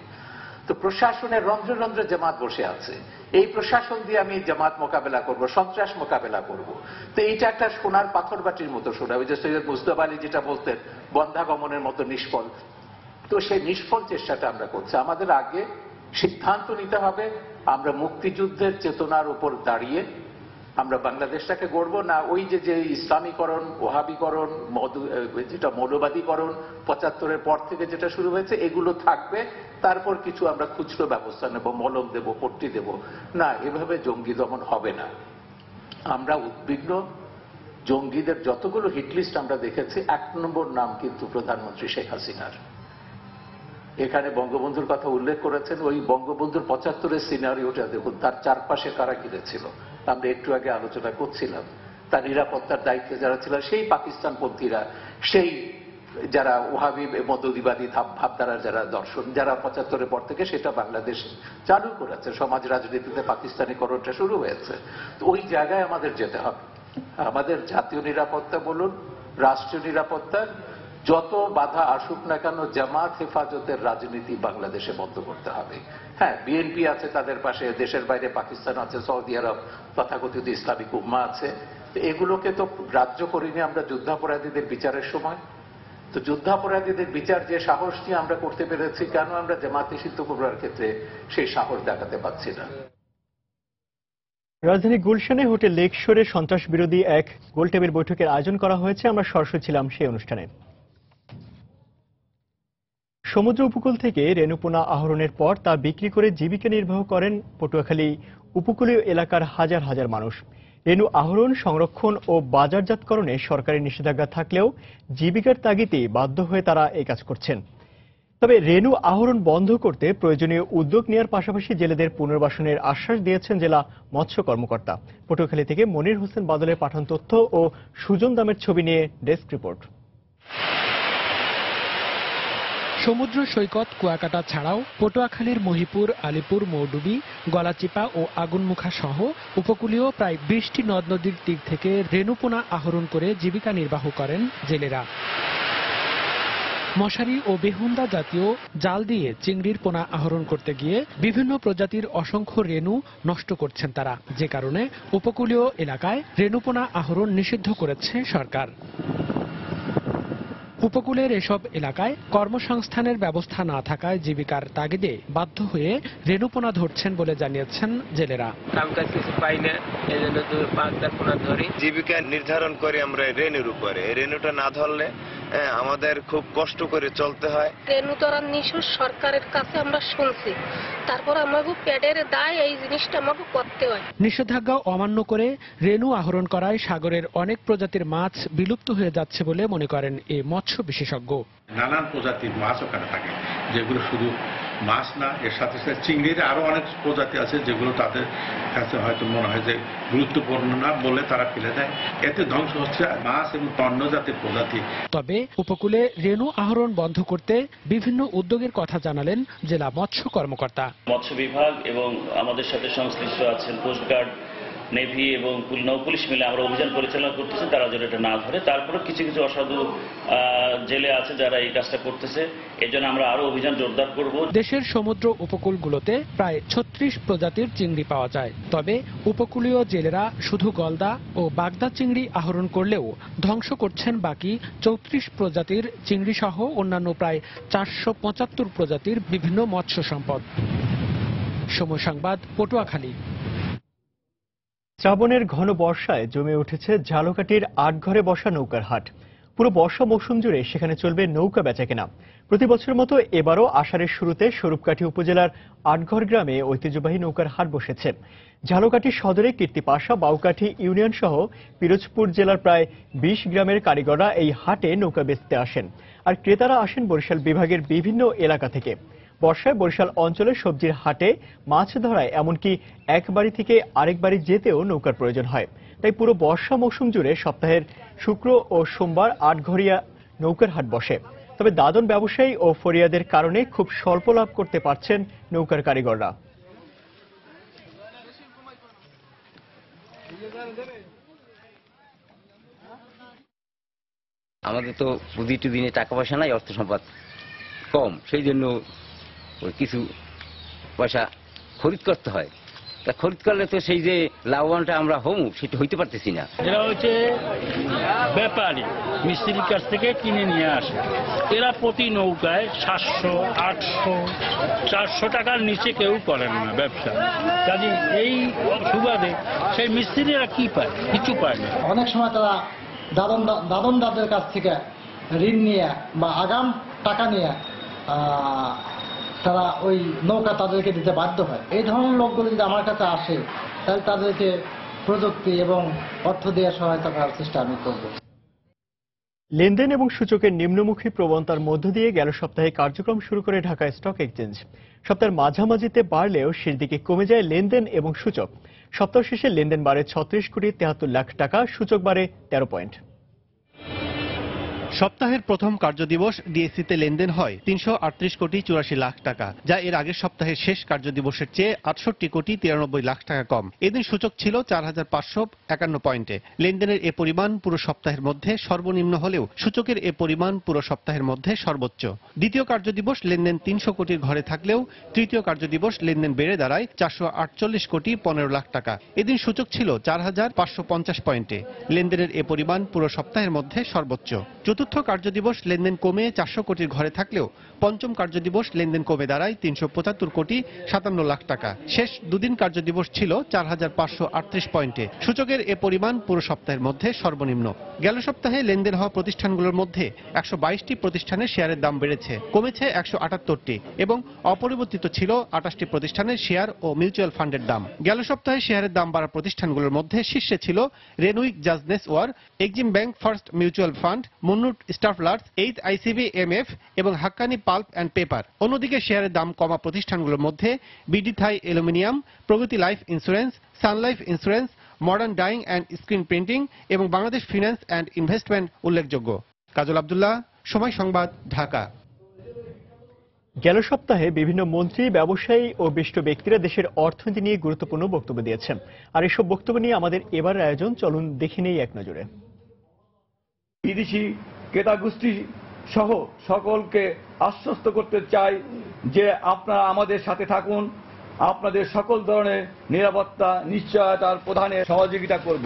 তো প্রশাসনের রন্ধ্রে রন্ধ্রে জামাত বসে আছে। এই প্রশাসন দিয়ে আমি জামাত মোকাবেলা করব, সন্ত্রাস মোকাবেলা করব। তো এইটা একটা সোনার পাথর বাটির মতো শোনা। ওই যে সৈয়দ মুজতবা আলী যেটা বলতেন বন্ধাগমনের মতো নিষ্ফল, তো সেই নিষ্ফল চেষ্টাটা আমরা করছি। আমাদের আগে সিদ্ধান্ত নিতে হবে আমরা মুক্তিযুদ্ধের চেতনার উপর দাঁড়িয়ে আমরা বাংলাদেশটাকে গড়ব, না ওই যে ইসলামীকরণ, ওহাবিকরণ, যেটা মৌলবাদীকরণ 75-এর পর থেকে যেটা শুরু হয়েছে এগুলো থাকবে, তারপর কিছু আমরা খুচরো ব্যবস্থা নেব, মলম দেব, পট্টি দেব না। এভাবে জঙ্গি দমন হবে না। আমরা উদ্বিগ্ন। জঙ্গিদের যতগুলো হিটলিস্ট আমরা দেখেছি 1 নম্বর নাম কিন্তু প্রধানমন্ত্রী শেখ হাসিনার। এখানে বঙ্গবন্ধুর কথা উল্লেখ করেছেন, ওই বঙ্গবন্ধুর 75-এর সিনারিওটা দেখুন, তার চারপাশে কারা ঘিরেছিল। আমরা একটু আগে আলোচনা করছিলাম, তার নিরাপত্তার দায়িত্বে যারা ছিল সেই পাকিস্তানপন্থীরা, সেই যারা ওহাবি মদদিবাদী ভাবধারার যারা দর্শন, যারা 75-এর পর থেকে সেটা বাংলাদেশ চালু করেছে, সমাজ রাজনীতিতে পাকিস্তানিকরণটা শুরু হয়েছে। তো ওই জায়গায় আমাদের যেতে হবে। আমাদের জাতীয় নিরাপত্তা বলুন, রাষ্ট্রীয় নিরাপত্তা, যত বাধা আসুক না কেন জামাত হেফাজতের রাজনীতি বাংলাদেশে বন্ধ করতে হবে। হ্যাঁ, বিএনপি আছে তাদের পাশে, দেশের বাইরে পাকিস্তান আছে, সৌদি আরব, তথাকথিত ইসলামিক উম্মা আছে। এগুলোকে তো গ্রাহ্য করিনি আমরা যুদ্ধাপরাধীদের বিচারের সময়। তো যুদ্ধাপরাধীদের বিচার যে সাহস নিয়ে আমরা করতে পেরেছি, কেন আমরা জামাত নিষিদ্ধ করবার ক্ষেত্রে সেই সাহস দেখাতে পারছি না? রাজধানী গুলশানে হোটেল লেকশোরে সন্ত্রাস বিরোধী এক গোলটেবিল বৈঠকের আয়োজন করা হয়েছে। আমরা সরাসরি ছিলাম সেই অনুষ্ঠানে। সমুদ্র উপকূল থেকে রেণুপোনা আহরণের পর তা বিক্রি করে জীবিকা নির্বাহ করেন পটুয়াখালী উপকূলীয় এলাকার হাজার হাজার মানুষ। রেণু আহরণ, সংরক্ষণ ও বাজারজাতকরণে সরকারি নিষেধাজ্ঞা থাকলেও জীবিকার তাগিদে বাধ্য হয়ে তারা এই কাজ করছেন। তবে রেণু আহরণ বন্ধ করতে প্রয়োজনীয় উদ্যোগ নেওয়ার পাশাপাশি জেলেদের পুনর্বাসনের আশ্বাস দিয়েছেন জেলা মৎস্য কর্মকর্তা। পটুয়াখালী থেকে মনির হোসেন বাদলের পাঠানো তথ্য ও সুজন দামের ছবি নিয়ে ডেস্ক রিপোর্ট। সমুদ্র সৈকত কুয়াকাটা ছাড়াও পটুয়াখালীর মহিপুর, আলিপুর, মৌডুবি, গলাচিপা ও আগুনমুখা সহ উপকূলীয় প্রায় 20টি নদ নদীর তীর থেকে রেণুপোনা আহরণ করে জীবিকা নির্বাহ করেন জেলেরা। মশারি ও বেহুন্দা জাতীয় জাল দিয়ে চিংড়ির পোনা আহরণ করতে গিয়ে বিভিন্ন প্রজাতির অসংখ্য রেণু নষ্ট করছেন তারা, যে কারণে উপকূলীয় এলাকায় রেণুপোনা আহরণ নিষিদ্ধ করেছে সরকার। উপকূলের এসব এলাকায় কর্মসংস্থানের ব্যবস্থা না থাকায় জীবিকার তাগিদে বাধ্য হয়ে রেণুপোনা ধরছেন বলে জানিয়েছেন জেলেরা। কামকাজ কিছু পাই না, এই জন্য পোনা ধরি। জীবিকা নির্ধারণ করে আমরা রেণুর উপরে। রেণুটা না ধরলে আমাদের খুব কষ্ট করে চলতে হয়। রেণু ধরা নিষেধ সরকারের কাছে আমরা শুনছি, তারপর আমাকে পেটের দায় এই জিনিসটা আমাকে করতে হয়। নিষেধাজ্ঞা অমান্য করে রেণু আহরণ করায় সাগরের অনেক প্রজাতির মাছ বিলুপ্ত হয়ে যাচ্ছে বলে মনে করেন এই মৎস্য বিশেষজ্ঞ। নানান প্রজাতির মাছ ওখানে থাকে, যেগুলো শুধু মাছ না, এর সাথে সাথে চিংড়ির আরো অনেক প্রজাতি আছে যেগুলো তাদের কাছে হয়তো মনে হয় যে গুরুত্বপূর্ণ না বলে তারা ফেলে দেয়। এতে ধ্বংস হচ্ছে মাছ এবং অন্য জাতির প্রজাতি। তবে উপকূলে রেণু আহরণ বন্ধ করতে বিভিন্ন উদ্যোগের কথা জানালেন জেলা মৎস্য কর্মকর্তা। মৎস্য বিভাগ এবং আমাদের সাথে সংশ্লিষ্ট আছেন কোস্টগার্ড, নেভি এবং নৌ পুলিশ মিলে আমরা অভিযান পরিচালনা করতেছি, তারা যেন এটা না ধরে। তারপরে কিছু কিছু অসাধু জেলে আছে যারা এই কাজটা করতেছে, এই জন্য আমরা আরো অভিযান জোরদার করব। দেশের সমুদ্র উপকূলগুলোতে প্রায় 36 প্রজাতির চিংড়ি পাওয়া যায়। তবে উপকূলীয় জেলেরা শুধু গলদা ও বাগদা চিংড়ি আহরণ করলেও ধ্বংস করছেন বাকি 34 প্রজাতির চিংড়ি সহ অন্যান্য প্রায় 475 প্রজাতির বিভিন্ন মৎস্য সম্পদ। সময় সংবাদ, পটুয়াখালী। শ্রাবণের ঘন বর্ষায় জমে উঠেছে ঝালকাঠির আটঘরে বসা নৌকার হাট। পুরো বর্ষা মৌসুম জুড়ে সেখানে চলবে নৌকা বেচাকেনা। প্রতি বছরের মতো এবারও আষাঢ়ের শুরুতে স্বরূপকাঠি উপজেলার আটঘর গ্রামে ঐতিহ্যবাহী নৌকার হাট বসেছে। ঝালকাঠি সদরে কীর্তিপাশা, বাউকাঠি ইউনিয়ন সহ পিরোজপুর জেলার প্রায় 20 গ্রামের কারিগররা এই হাটে নৌকা বেচতে আসেন, আর ক্রেতারা আসেন বরিশাল বিভাগের বিভিন্ন এলাকা থেকে। বর্ষায় বরিশাল অঞ্চলের সবজির হাটে মাছ ধরায় এমনকি এক বাড়ি থেকে আরেক বাড়ি যেতেও নৌকার প্রয়োজন হয়। তাই পুরো বর্ষা মৌসুম জুড়ে সপ্তাহের শুক্র ও সোমবার আটঘরিয়া নৌকার হাট বসে। তবে দাদন ব্যবসায়ী ও ফরিয়াদের কারণে খুব স্বল্প লাভ করতে পারছেন নৌকার কারিগররা। আমাদের তো প্রতিটি দিনে টাকা পয়সা নাই, অর্থ সম্পদ কম, সেই জন্য কিছু পয়সা খরিদ করতে হয়। তা খরিদ করলে তো সেই যে লাভবানটা আমরা হমু সেটা হইতে পারতেছি না। এরা হচ্ছে ব্যাপারী, মিস্ত্রির কাছ থেকে কিনে নিয়ে আসে। এরা প্রতি নৌকায় 700, 800, 400 টাকার নিচে কেউ করেন না ব্যবসা। কাজে এই সুবাদে সেই মিস্ত্রিরা কি পায়? কিছু পায় না। অনেক সময় তারা দাদনদারদের কাছ থেকে ঋণ নিয়ে বা আগাম টাকা নিয়ে তারা ওই নৌকা তাদেরকে দিতে বাধ্য হয়। এই ধরনের লোকগুলো যদি আমার কাছে আসে তাহলে তাদেরকে প্রযুক্তি এবং অর্থ দেওয়ার সহায়তা করার চেষ্টা আমি করব। লেনদেন এবং সূচকের নিম্নমুখী প্রবণতার মধ্য দিয়ে গেল সপ্তাহে কার্যক্রম শুরু করে ঢাকা স্টক এক্সচেঞ্জ। সপ্তাহের মাঝামাঝিতে বাড়লেও শেষ দিকে কমে যায় লেনদেন এবং সূচক। সপ্তাহ শেষে লেনদেন বাড়ে 36 কোটি 73 লাখ টাকা, সূচক বাড়ে 13 পয়েন্ট। সপ্তাহের প্রথম কার্যদিবস ডিএসসিতে লেনদেন হয় 338 কোটি 84 লাখ টাকা, যা এর আগের সপ্তাহের শেষ কার্যদিবসের চেয়ে 68 কোটি 93 লাখ টাকা কম। এদিন সূচক ছিল 4551 পয়েন্টে। লেনদেনের এ পরিমাণ পুরো সপ্তাহের মধ্যে সর্বনিম্ন হলেও সূচকের এ পরিমাণ পুরো সপ্তাহের মধ্যে সর্বোচ্চ। দ্বিতীয় কার্যদিবস লেনদেন 300 কোটির ঘরে থাকলেও তৃতীয় কার্যদিবস লেনদেন বেড়ে দাঁড়ায় 448 কোটি 15 লাখ টাকা। এদিন সূচক ছিল 4550 পয়েন্টে। লেনদেনের এ পরিমাণ পুরো সপ্তাহের মধ্যে সর্বোচ্চ। চতুর্থ কার্যদিবস লেনদেন কমে 400 কোটির ঘরে থাকলেও পঞ্চম কার্যদিবস লেনদেন কমে দাঁড়ায় 375 কোটি 57 লাখ টাকা। শেষ দুদিন কার্যদিবস ছিল 4538 পয়েন্টে। সূচকের এ পরিমাণ পুরো সপ্তাহের মধ্যে সর্বনিম্ন। গেল সপ্তাহে লেনদেন হওয়া প্রতিষ্ঠানগুলোর মধ্যে 122টি প্রতিষ্ঠানের শেয়ারের দাম বেড়েছে, কমেছে 178টি এবং অপরিবর্তিত ছিল 28টি প্রতিষ্ঠানের শেয়ার ও মিউচুয়াল ফান্ডের দাম। গেল সপ্তাহে শেয়ারের দাম বাড়া প্রতিষ্ঠানগুলোর মধ্যে শীর্ষে ছিল Renwick Jajneswar, Exim bank first mutual fund, মুন্নুট স্টাফলার্স, 8 ICBMF এবং হাক্কানি পাল্প অ্যান্ড পেপার। অন্যদিকে শেয়ারের দাম কমা প্রতিষ্ঠানগুলোর মধ্যে BD Thai Aluminium, Pragati Life Insurance, Sun Life Insurance, Modern Dyeing and Screen Printing এবং বাংলাদেশ ফিন্যান্স অ্যান্ড ইনভেস্টমেন্ট উল্লেখযোগ্য। কাজল আব্দুল্লাহ, সময় সংবাদ, ঢাকা। গেল সপ্তাহে বিভিন্ন মন্ত্রী, ব্যবসায়ী ও বিশিষ্ট ব্যক্তিরা দেশের অর্থনীতি নিয়ে গুরুত্বপূর্ণ বক্তব্য দিয়েছেন। আর এসব বক্তব্য নিয়ে আমাদের এবার আয়োজন, চলুন দেখে নেই এক নজরে। বিদেশি ক্রেতা গোষ্ঠী সহ সকলকে আশ্বস্ত করতে চাই যে আপনারা আমাদের সাথে থাকুন, আপনাদের সকল ধরনের নিরাপত্তা নিশ্চয়তার প্রদানে সহযোগিতা করব।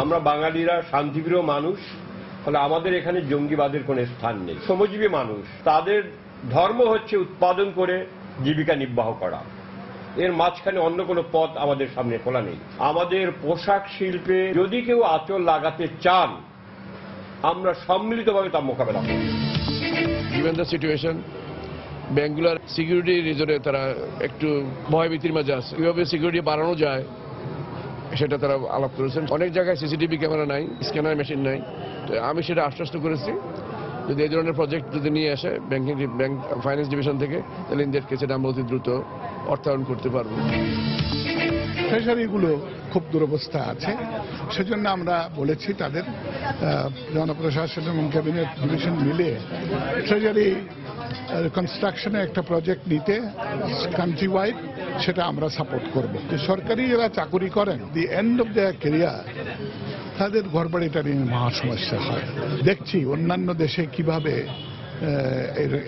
আমরা বাঙালিরা শান্তিপ্রিয় মানুষ, ফলে আমাদের এখানে জঙ্গিবাদের কোনো স্থান নেই। শ্রমজীবী মানুষ, তাদের ধর্ম হচ্ছে উৎপাদন করে জীবিকা নির্বাহ করা। এর মাঝখানে অন্য কোনো পথ আমাদের সামনে খোলা নেই। আমাদের পোশাক শিল্পে যদি কেউ আঁচল লাগাতে চান, আমরা সম্মিলিতভাবে তার মোকাবেলা করব। Given the situation, ব্যাংকগুলোর সিকিউরিটি রিজনে তারা একটু ভয়ভীতির মাঝে আছে। কিভাবে সিকিউরিটি বাড়ানো যায় সেটা তারা আলাপ করেছেন। অনেক জায়গায় সিসিটিভি ক্যামেরা নাই, স্ক্যানার মেশিন নাই। তো আমি সেটা আশ্বস্ত করেছি, যদি এই ধরনের প্রজেক্ট যদি নিয়ে আসে ব্যাংক ফাইন্যান্স ডিভিশন থেকে, তাহলে ইন দ্যাট কেসে আমরা অতি দ্রুত অর্থায়ন করতে পারবো। ট্রেজারিগুলো খুব দুরবস্থা আছে, সেজন্য আমরা বলেছি তাদের জনপ্রশাসন এবং ক্যাবিনেট ডিভিশন মিলে ট্রেজারি কনস্ট্রাকশনে একটা প্রজেক্ট নিতে কান্ট্রি ওয়াইড, সেটা আমরা সাপোর্ট করব। সরকারি যারা চাকুরি করেন, the end of the career তাদের ঘরবাড়িটা নিয়ে মহা সমস্যা হয়। দেখছি অন্যান্য দেশে কিভাবে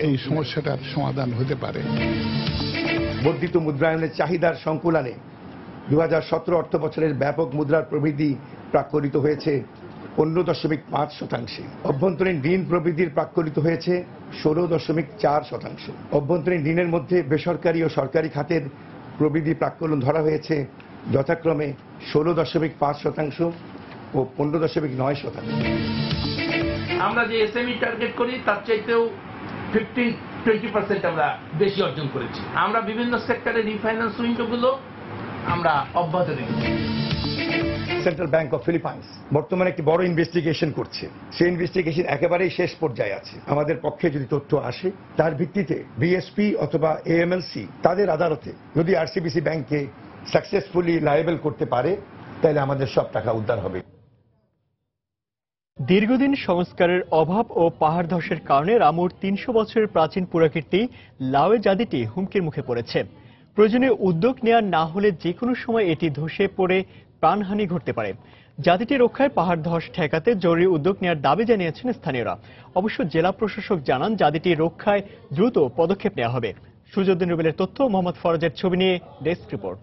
এই সমস্যাটার সমাধান হতে পারে। বর্ধিত মুদ্রায়নের চাহিদার সংকুলানে 2017 অর্থ বছরের ব্যাপক মুদ্রার প্রবৃদ্ধি প্রাক্কলিত হয়েছে 15.5%। অভ্যন্তরীণ ঋণ প্রবৃদ্ধির প্রাক্কলিত হয়েছে 16.4%। অভ্যন্তরীণ ঋণের মধ্যে বেসরকারি ও সরকারি খাতের প্রবৃদ্ধি প্রাক্কলন ধরা হয়েছে যথাক্রমে 16.5% ও 15.9%। আমরা যে এসএমই টার্গেট করি তার চাইতেও 15-20% আমরা বেশি অর্জন করেছি। আমরা বিভিন্ন সেক্টরে রিফাইন্যান্স উইন্ডোগুলো আমরা অব্যাহত রেখেছি। সেন্ট্রাল ব্যাংক অফ ফিলিপাইন্স বর্তমানে একটি বড় ইনভেস্টিগেশন করছে। সেই ইনভেস্টিগেশন একেবারেই শেষ পর্যায়ে আছে। আমাদের পক্ষে যদি তথ্য আসে, তার ভিত্তিতে বিএসপি অথবা এএমএলসি তাদের আদালতে যদি আরসিবিসি ব্যাংককে সাকসেসফুলি লায়েবল করতে পারে, তাহলে আমাদের সব টাকা উদ্ধার হবে। দীর্ঘদিন সংস্কারের অভাব ও পাহাড় ধসের কারণে রামুর 300 বছরের প্রাচীন পুরাকীর্তি লাউয়ে জাদিটি হুমকির মুখে পড়েছে। প্রয়োজনীয় উদ্যোগ নেওয়া না হলে যে কোনো সময় এটি ধসে পড়ে প্রাণহানি ঘটতে পারে। জাতিটি রক্ষায় পাহাড় ধস ঠেকাতে জরুরি উদ্যোগ নেওয়ার দাবি জানিয়েছেন স্থানীয়রা। অবশ্য জেলা প্রশাসক জানান, জাতিটি রক্ষায় দ্রুত পদক্ষেপ নেওয়া হবে। সুজউদ্দিন রুবেলের তথ্য, মোহাম্মদ ফরজের ছবি নিয়ে ডেস্ক রিপোর্ট।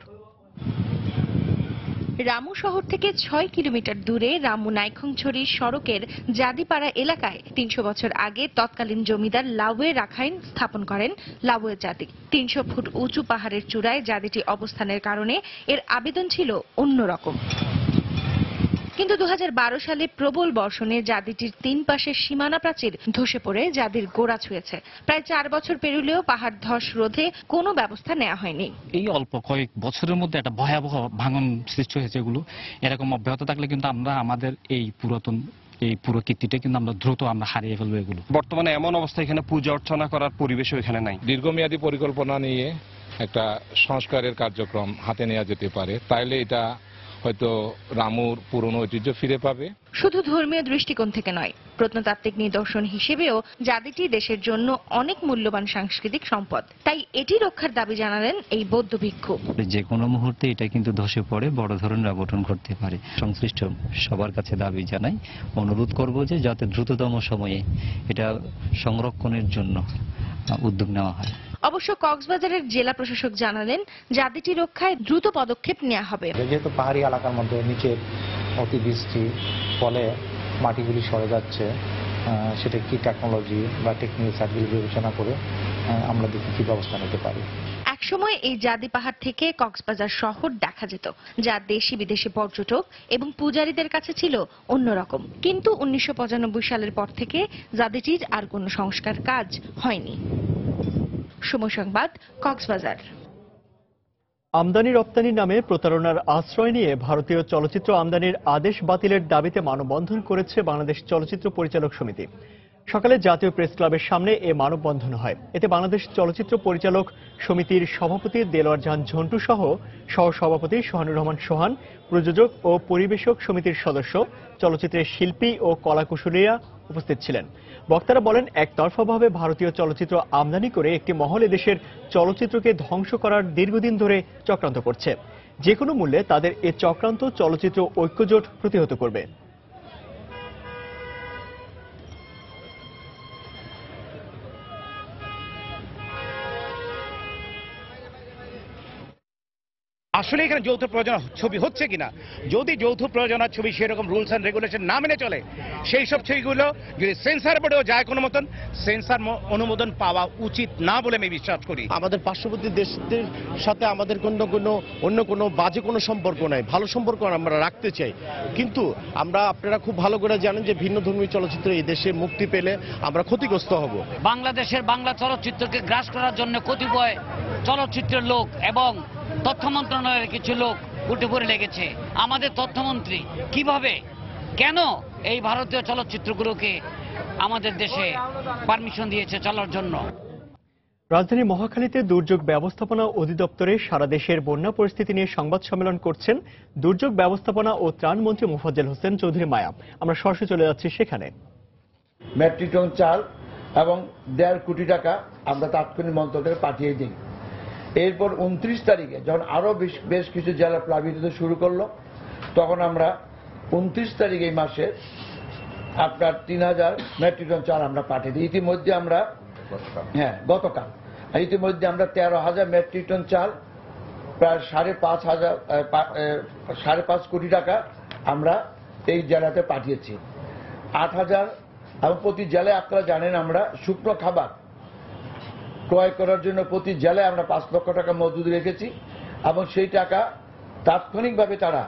রামু শহর থেকে 6 কিলোমিটার দূরে রামু নাইখংছড়ি সড়কের জাদিপাড়া এলাকায় 300 বছর আগে তৎকালীন জমিদার লাউয়ে রাখাইন স্থাপন করেন লাউয়ে জাদি। 300 ফুট উঁচু পাহাড়ের চূড়ায় জাদিটি অবস্থানের কারণে এর আবেদন ছিল অন্যরকম। কিন্তু 2012 সালে প্রবল বর্ষণে জাদিটির 3 পাশের সীমানা প্রাচীর ধসে পড়ে জাদির গোড়া ছুঁয়েছে। প্রায় 4 বছর পেরুলেও পাহাড় ধস রোধে কোনো ব্যবস্থা নেওয়া হয়নি। এই অল্প কয়েক বছরের মধ্যে একটা ভয়াবহ ভাঙন সৃষ্টি হয়েছে। এগুলো এরকম অব্যাহত থাকলে কিন্তু আমরা আমাদের এই পুরাতন এই পুরো কীর্তিটা কিন্তু আমরা দ্রুত হারিয়ে ফেলবো। এগুলো বর্তমানে এমন অবস্থা, এখানে পূজা অর্চনা করার পরিবেশও এখানে নাই। দীর্ঘমেয়াদী পরিকল্পনা নিয়ে একটা সংস্কারের কার্যক্রম হাতে নেওয়া যেতে পারে, তাইলে এটা হয়তো রামুর পুরনো ঐতিহ্য ফিরে পাবে। শুধু ধর্মীয় দৃষ্টিকোণ থেকে নয়, প্রত্নতাত্ত্বিক নিদর্শন হিসেবেও জাদিটি দেশের জন্য অনেক মূল্যবান সাংস্কৃতিক সম্পদ, তাই এটি রক্ষার দাবি জানালেন এই বৌদ্ধ ভিক্ষু। যে কোনো মুহূর্তে এটা কিন্তু ধসে পড়ে বড় ধরনের অঘটন ঘটতে পারে। সংশ্লিষ্ট সবার কাছে দাবি জানাই, অনুরোধ করব যে যাতে দ্রুততম সময়ে এটা সংরক্ষণের জন্য উদ্যোগ নেওয়া হয়। অবশ্য কক্সবাজারের জেলা প্রশাসক জানালেন জাদিটি রক্ষায় দ্রুত পদক্ষেপ নেওয়া হবে। যেহেতু পাহাড়ি এলাকার মধ্যে নিচে অতিবৃষ্টি ফলে মাটিগুলি সরে যাচ্ছে, সেটা কি টেকনোলজি বা টেকনিক্যাল সাইডগুলি বিবেচনা করে আমরা দেখি কি ব্যবস্থা নিতে পারি। একসময় এই জাদি পাহাড় থেকে কক্সবাজার শহর দেখা যেত, যা দেশি বিদেশি পর্যটক এবং পূজারীদের কাছে ছিল অন্যরকম। কিন্তু 1995 সালের পর থেকে জাদিটির আর কোনো সংস্কার কাজ হয়নি। সময় সংবাদ, কক্সবাজার। আমদানি রপ্তানির নামে প্রতারণার আশ্রয় নিয়ে ভারতীয় চলচ্চিত্র আমদানির আদেশ বাতিলের দাবিতে মানববন্ধন করেছে বাংলাদেশ চলচ্চিত্র পরিচালক সমিতি। সকালে জাতীয় প্রেস ক্লাবের সামনে এ মানববন্ধন হয়। এতে বাংলাদেশ চলচ্চিত্র পরিচালক সমিতির সভাপতি দেলোয়ার জাহান ঝন্টু সহ সহসভাপতি সোহানুর রহমান সোহান, প্রযোজক ও পরিবেশক সমিতির সদস্য, চলচ্চিত্রের শিল্পী ও কলাকুশলীরা উপস্থিত ছিলেন। বক্তারা বলেন, একতরফাভাবে ভারতীয় চলচ্চিত্র আমদানি করে একটি মহল এদেশের চলচ্চিত্রকে ধ্বংস করার দীর্ঘদিন ধরে চক্রান্ত করছে। যে কোনো মূল্যে তাদের এ চক্রান্ত চলচ্চিত্র ঐক্যজোট প্রতিহত করবে। আসলে এখানে যৌথ প্রযোজনা ছবি হচ্ছে কিনা, যদি যৌথ প্রযোজনার ছবি সেরকম রুলস অ্যান্ড রেগুলেশন না মেনে চলে, সেই সব ছবিগুলো যদি সেন্সার বোর্ডেও যায় কোনো মতন, সেন্সার অনুমোদন পাওয়া উচিত না বলে আমি বিশ্বাস করি। আমাদের পার্শ্ববর্তী দেশদের সাথে আমাদের অন্য কোনো বাজে কোনো সম্পর্ক নাই, ভালো সম্পর্ক আমরা রাখতে চাই। কিন্তু আপনারা খুব ভালো করে জানেন যে ভিন্ন ধর্মী চলচ্চিত্র এই দেশে মুক্তি পেলে আমরা ক্ষতিগ্রস্ত হব। বাংলাদেশের বাংলা চলচ্চিত্রকে গ্রাস করার জন্য কতিপয় চলচ্চিত্রের লোক এবং তথ্য মন্ত্রণালয়ের কিছু লোক উঠে পড়ে লেগেছে। আমাদের তথ্যমন্ত্রী কিভাবে কেন এই ভারতীয় চলচ্চিত্রগুলোকে আমাদের দেশে পারমিশন দিয়েছে চলার জন্য। রাজধানী মহাখালীতে দুর্যোগ ব্যবস্থাপনা অধিদপ্তরে সারা দেশের বন্যা পরিস্থিতি নিয়ে সংবাদ সম্মেলন করছেন দুর্যোগ ব্যবস্থাপনা ও ত্রাণ মন্ত্রী মোফাজ্জল হোসেন চৌধুরী মায়া। আমরা সরাসরি চলে যাচ্ছি সেখানে। মেট্রিক টন চাল এবং 1.5 কোটি টাকা আমরা তাৎক্ষণিক মন্ত্রণালয়ে পাঠিয়ে দিই। এরপর 29 তারিখে যখন আরো বেশ কিছু জেলা প্লাবিত শুরু করলো, তখন আমরা 29 তারিখ এই মাসে আপনার 3000 মেট্রিক টন চাল আমরা পাঠিয়ে দিই। ইতিমধ্যে আমরা গতকাল ইতিমধ্যে আমরা 13,000 মেট্রিক টন চাল, প্রায় 5.5 কোটি টাকা আমরা এই জেলাতে পাঠিয়েছি। 8,000 এবং প্রতি জেলায় আপনারা জানেন আমরা শুকনো খাবার ক্রয় করার জন্য প্রতি জেলায় আমরা 5 লক্ষ টাকা মজুদ রেখেছি এবং সেই টাকা তাৎক্ষণিকভাবে তারা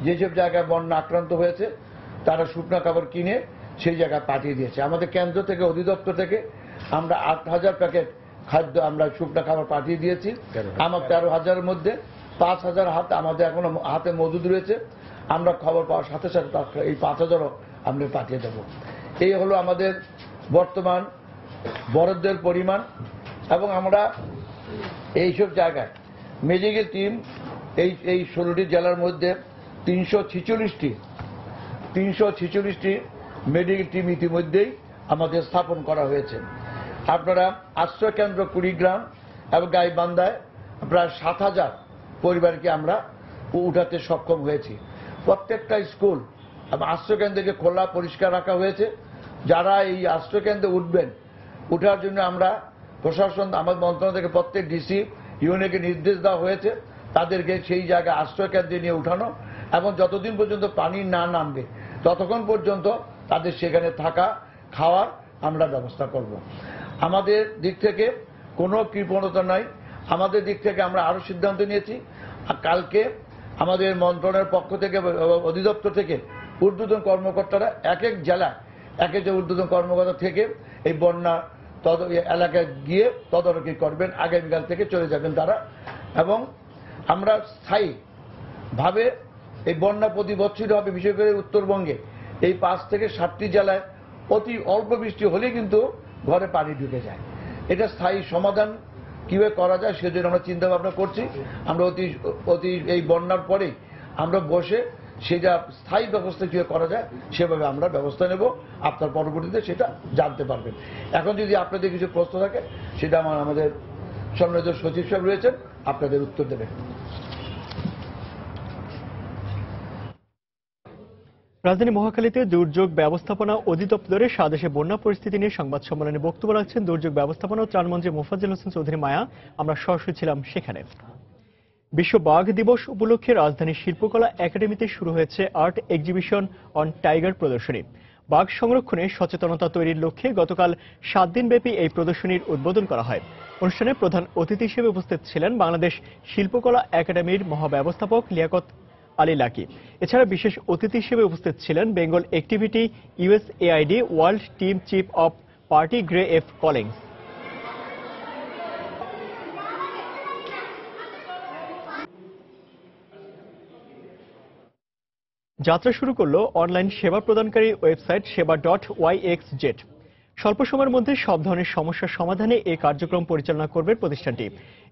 যেসব জায়গায় বন্যা আক্রান্ত হয়েছে তারা শুকনো খাবার কিনে সেই জায়গায় পাঠিয়ে দিয়েছে। আমাদের কেন্দ্র থেকে অধিদপ্তর থেকে আমরা 8,000 প্যাকেট খাদ্য আমরা শুকনো খাবার পাঠিয়ে দিয়েছি। আমার 13,000-এর মধ্যে 5,000 আমাদের এখনো হাতে মজুদ রয়েছে। আমরা খবর পাওয়ার সাথে সাথে এই 5,000ও আমরা পাঠিয়ে দেব। এই হলো আমাদের বর্তমান বরাদ্দের পরিমাণ। এবং আমরা এইসব জায়গায় মেডিকেল টিম এই 16টি জেলার মধ্যে 346টি মেডিকেল টিম ইতিমধ্যেই আমাদের স্থাপন করা হয়েছে। আপনারা আশ্রয় কেন্দ্র কুড়িগ্রাম এবং গাইবান্ধায় প্রায় 7,000 পরিবারকে আমরা উঠাতে সক্ষম হয়েছি। প্রত্যেকটা স্কুল এবং আশ্রয় কেন্দ্রকে খোলা পরিষ্কার রাখা হয়েছে। যারা এই আশ্রয় কেন্দ্রে উঠবেন, উঠার জন্য আমরা প্রশাসন আমাদের মন্ত্রণালয় থেকে প্রত্যেক ডিসি ইউনিয়নকে নির্দেশ দেওয়া হয়েছে তাদেরকে সেই জায়গায় আশ্রয় কেন্দ্রে নিয়ে উঠানো এবং যতদিন পর্যন্ত পানি না নামবে ততক্ষণ পর্যন্ত তাদের সেখানে থাকা খাওয়ার আমরা ব্যবস্থা করব। আমাদের দিক থেকে কোনো কৃপণতা নাই। আমাদের দিক থেকে আমরা আরো সিদ্ধান্ত নিয়েছি। কালকে আমাদের মন্ত্রণালয়ের পক্ষ থেকে অধিদপ্তর থেকে ঊর্ধ্বতন কর্মকর্তারা এক এক জেলায় এক একজন ঊর্ধ্বতন কর্মকর্তা থেকে এই বন্যা এলাকায় গিয়ে তদারকি করবেন। আগামীকাল থেকে চলে যাবেন তারা। এবং আমরা স্থায়ীভাবে এই বন্যা প্রতি বছরই হবে। বিশেষ করে উত্তরবঙ্গে এই 5 থেকে 7টি জেলায় অতি অল্প বৃষ্টি হলে কিন্তু ঘরে পানি ঢুকে যায়। এটা স্থায়ী সমাধান কিভাবে করা যায় সেজন্য আমরা চিন্তা ভাবনা করছি। আমরা অতি এই বন্যার পরেই আমরা বসে সেটা স্থায়ী ব্যবস্থা কিভাবে করা যায় সেভাবে আমরা ব্যবস্থা নেব। আপনার পরবর্তীতে সেটা জানতে পারবেন। এখন যদি আপনাদের কিছু প্রশ্ন থাকে সেটা আমাদের সম্মানিত সচিব সাহেব রয়েছেন, আপনাদের উত্তর দেবেন। রাজধানী মহাখালীতে দুর্যোগ ব্যবস্থাপনা অধিদপ্তরের স্বদেশে বন্যা পরিস্থিতি নিয়ে সংবাদ সম্মেলনে বক্তব্য রাখছেন দুর্যোগ ব্যবস্থাপনা ও ত্রাণমন্ত্রী মোফাজ্জল হোসেন চৌধুরী মায়া। আমরা সরাসরি ছিলাম সেখানে। বিশ্ব বাঘ দিবস উপলক্ষে রাজধানীর শিল্পকলা একাডেমিতে শুরু হয়েছে আর্ট এক্সিবিশন অন টাইগার প্রদর্শনী। বাঘ সংরক্ষণে সচেতনতা তৈরির লক্ষ্যে গতকাল 7 দিনব্যাপী এই প্রদর্শনীর উদ্বোধন করা হয়। অনুষ্ঠানে প্রধান অতিথি হিসেবে উপস্থিত ছিলেন বাংলাদেশ শিল্পকলা একাডেমির মহাব্যবস্থাপক লিয়াকত আলী লাকি। এছাড়া বিশেষ অতিথি হিসেবে উপস্থিত ছিলেন Bengal activity USAID world team chief of party grey F Collins. যাত্রা শুরু করল অনলাইন সেবা প্রদানকারী ওয়েবসাইট সেবা.yxz। স্বল্প সময়ের মধ্যে সব ধরনের সমস্যার সমাধানে এই কার্যক্রম পরিচালনা করবে প্রতিষ্ঠানটি।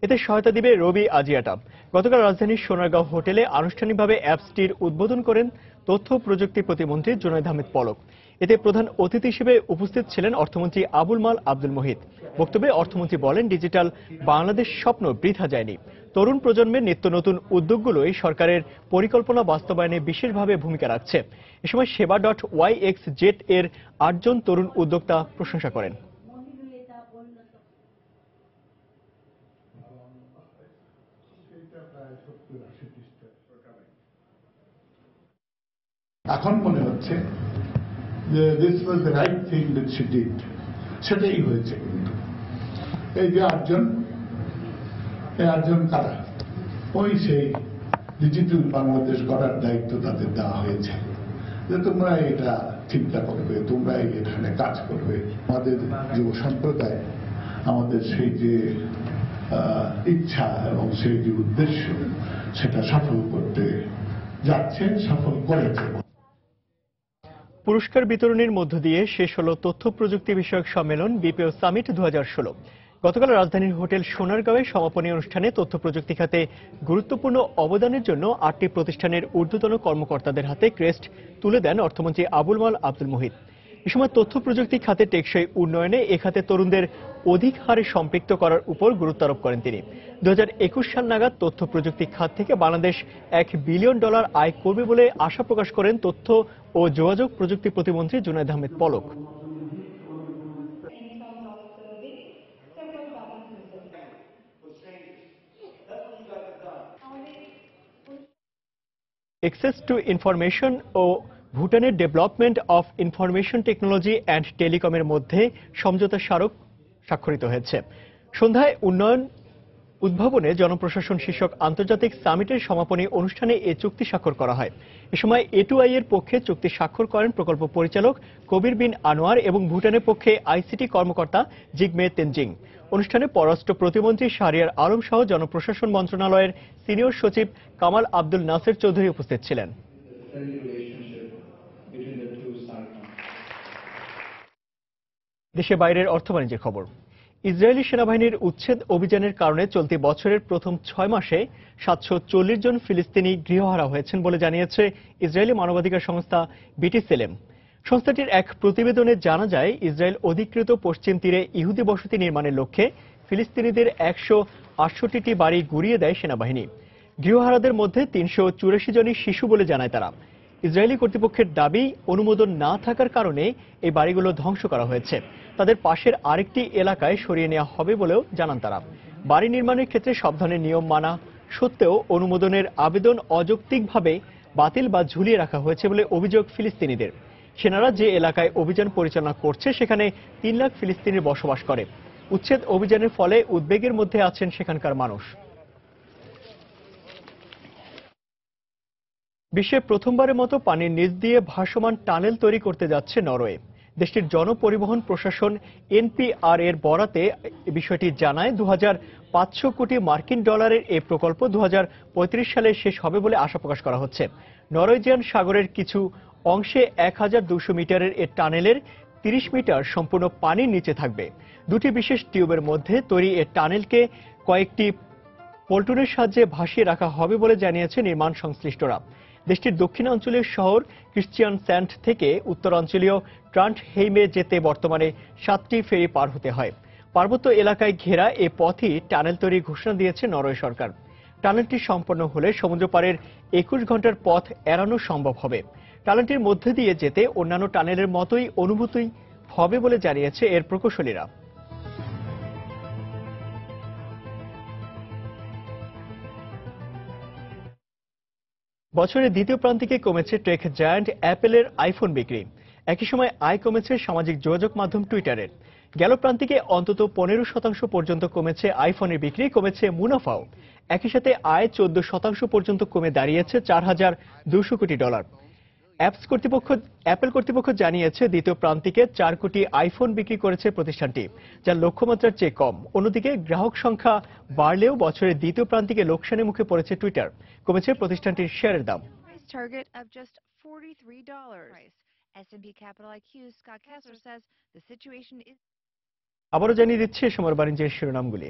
এতে সহায়তা দিবে রবি আজিয়াটা। গতকাল রাজধানীর সোনারগাঁও হোটেলে আনুষ্ঠানিকভাবে অ্যাপসটির উদ্বোধন করেন তথ্য প্রযুক্তি প্রতিমন্ত্রী জুনায়েদ আহমেদ পলক। এতে প্রধান অতিথি হিসেবে উপস্থিত ছিলেন অর্থমন্ত্রী আবুল মাল আব্দুল মুহিত। বক্তব্যে অর্থমন্ত্রী বলেন, ডিজিটাল বাংলাদেশ স্বপ্ন বৃথা যায়নি। তরুণ প্রজন্মের নিত্য নতুন উদ্যোগগুলোই সরকারের পরিকল্পনা বাস্তবায়নে বিশেষভাবে ভূমিকা রাখছে। এ সময় সেবা.yxz এর 8 জন তরুণ উদ্যোক্তা প্রশংসা করেন। এখন মনে হচ্ছে যে this was the right thing that she did, সেটাই হয়েছে। কিন্তু এই যে 8 জন কারা, ওই সেই ডিজিটাল বাংলাদেশ গড়ার দায়িত্ব তাদের দেওয়া হয়েছে যে তোমরা এটা চিন্তা করবে, তোমরা এখানে কাজ করবে। আমাদের যুব সম্প্রদায় আমাদের সেই যে ইচ্ছা এবং সেই যে উদ্দেশ্য সেটা সফল করতে যাচ্ছে, সফল করেছে। পুরস্কার বিতরণের মধ্য দিয়ে শেষ হলো তথ্য প্রযুক্তি বিষয়ক সম্মেলন BPO সামিট 2016। গতকাল রাজধানীর হোটেল সোনারগাঁওয়ে সমাপনী অনুষ্ঠানে তথ্য প্রযুক্তি খাতে গুরুত্বপূর্ণ অবদানের জন্য 8টি প্রতিষ্ঠানের ঊর্ধ্বতন কর্মকর্তাদের হাতে ক্রেস্ট তুলে দেন অর্থমন্ত্রী আবুল মাল আব্দুল মুহিত। এ সময় তথ্য প্রযুক্তি খাতে টেকসই উন্নয়নে এ খাতে তরুণদের অধিক হারে সম্পৃক্ত করার উপর গুরুত্ব আরোপ করেন তিনি। 2021 সাল নাগাদ তথ্য প্রযুক্তি খাত থেকে বাংলাদেশ $1 বিলিয়ন আয় করবে বলে আশা প্রকাশ করেন তথ্য ও যোগাযোগ প্রযুক্তি প্রতিমন্ত্রী Junaid Ahmed Palak. Access to information ও ভুটানের development of information technology and টেলিকমের মধ্যে সমঝোতা স্মারক স্বাক্ষরিত হয়েছে। সন্ধ্যায় উন্নয়ন উদ্ভাবনে জনপ্রশাসন শীর্ষক আন্তর্জাতিক সামিটের সমাপনী অনুষ্ঠানে এ চুক্তি স্বাক্ষর করা হয়। এ সময় A2I এর পক্ষে চুক্তি স্বাক্ষর করেন প্রকল্প পরিচালক কবির বিন আনোয়ার এবং ভুটানের পক্ষে ICT কর্মকর্তা জিগমে তেনজিং। অনুষ্ঠানে পররাষ্ট্র প্রতিমন্ত্রী শাহরিয়ার আলম সহ জনপ্রশাসন মন্ত্রণালয়ের সিনিয়র সচিব কামাল আব্দুল নাসের চৌধুরী উপস্থিত ছিলেন। দেশে বাইরের অর্থ বাণিজ্যের খবর। ইসরায়েলি সেনাবাহিনীর উচ্ছেদ অভিযানের কারণে চলতি বছরের প্রথম 6 মাসে 740 জন ফিলিস্তিনি গৃহহারা হয়েছেন বলে জানিয়েছে ইসরায়েলি মানবাধিকার সংস্থা BTSLM। সংস্থাটির এক প্রতিবেদনে জানা যায়, ইসরায়েল অধিকৃত পশ্চিম তীরে ইহুদি বসতি নির্মাণের লক্ষ্যে ফিলিস্তিনিদের 168টি বাড়ি গুঁড়িয়ে দেয় সেনাবাহিনী। গৃহহারাদের মধ্যে 384 জনই শিশু বলে জানায় তারা। ইসরায়েলি কর্তৃপক্ষের দাবি, অনুমোদন না থাকার কারণে এই বাড়িগুলো ধ্বংস করা হয়েছে। তাদের পাশের আরেকটি এলাকায় সরিয়ে নেওয়া হবে বলেও জানান তারা। বাড়ি নির্মাণের ক্ষেত্রে সব ধরনের নিয়ম মানা সত্ত্বেও অনুমোদনের আবেদন অযৌক্তিকভাবে বাতিল বা ঝুলিয়ে রাখা হয়েছে বলে অভিযোগ ফিলিস্তিনিদের। সেনারা যে এলাকায় অভিযান পরিচালনা করছে সেখানে 3 লাখ ফিলিস্তিনি বসবাস করে। উচ্ছেদ অভিযানের ফলে উদ্বেগের মধ্যে আছেন সেখানকার মানুষ। বিশ্বে প্রথমবারের মতো পানির নিচ দিয়ে ভাসমান টানেল তৈরি করতে যাচ্ছে নরওয়ে। দেশটির জনপরিবহন প্রশাসন NPR এর বরাতে বিষয়টি জানায়। 2500 কোটি মার্কিন ডলারের এই প্রকল্প 2035 সালে শেষ হবে বলে আশা প্রকাশ করা হচ্ছে। নরওয়েজিয়ান সাগরের কিছু অংশে 1200 মিটারের এই টানেলের 30 মিটার সম্পূর্ণ পানির নিচে থাকবে। দুটি বিশেষ টিউবের মধ্যে তৈরি এই টানেলকে কয়েকটি পল্টনের সাহায্যে ভাসিয়ে রাখা হবে বলে জানিয়েছে নির্মাণ সংশ্লিষ্টরা। দেশটির দক্ষিণাঞ্চলীয় শহর ক্রিশ্চিয়ানস্যান্ড থেকে উত্তরাঞ্চলীয় ট্রান্টহেইমে যেতে বর্তমানে 7টি ফেরি পার হতে হয়। পার্বত্য এলাকায় ঘেরা এ পথই টানেল তৈরির ঘোষণা দিয়েছে নরওয়ে সরকার। টানেলটি সম্পন্ন হলে সমুদ্রপাড়ের 21 ঘন্টার পথ এড়ানো সম্ভব হবে। টানেলটির মধ্যে দিয়ে যেতে অন্যান্য টানেলের মতোই অনুভূতি হবে বলে জানিয়েছে এর প্রকৌশলীরা। বছরের দ্বিতীয় প্রান্তিকে কমেছে টেক জায়ান্ট অ্যাপেলের আইফোন বিক্রি। একই সময় আয় কমেছে সামাজিক যোগাযোগ মাধ্যম টুইটারের। গেল প্রান্তিকে অন্তত 15% পর্যন্ত কমেছে আইফোনের বিক্রি, কমেছে মুনাফাও। একই সাথে আয় 14% পর্যন্ত কমে দাঁড়িয়েছে $4,200 কোটি। অ্যাপল কর্তৃপক্ষ জানিয়েছে দ্বিতীয় প্রান্তিকে 4 কোটি আইফোন বিক্রি করেছে প্রতিষ্ঠানটি, যা লক্ষ্যমাত্রার চেয়ে কম। অন্যদিকে গ্রাহক সংখ্যা বাড়লেও বছরের দ্বিতীয় প্রান্তিকে লোকসানের মুখে পড়েছে টুইটার, কমেছে প্রতিষ্ঠানটির শেয়ারের দাম। আবারও জানিয়ে দিচ্ছে সময় বাণিজ্যের শিরোনামগুলি।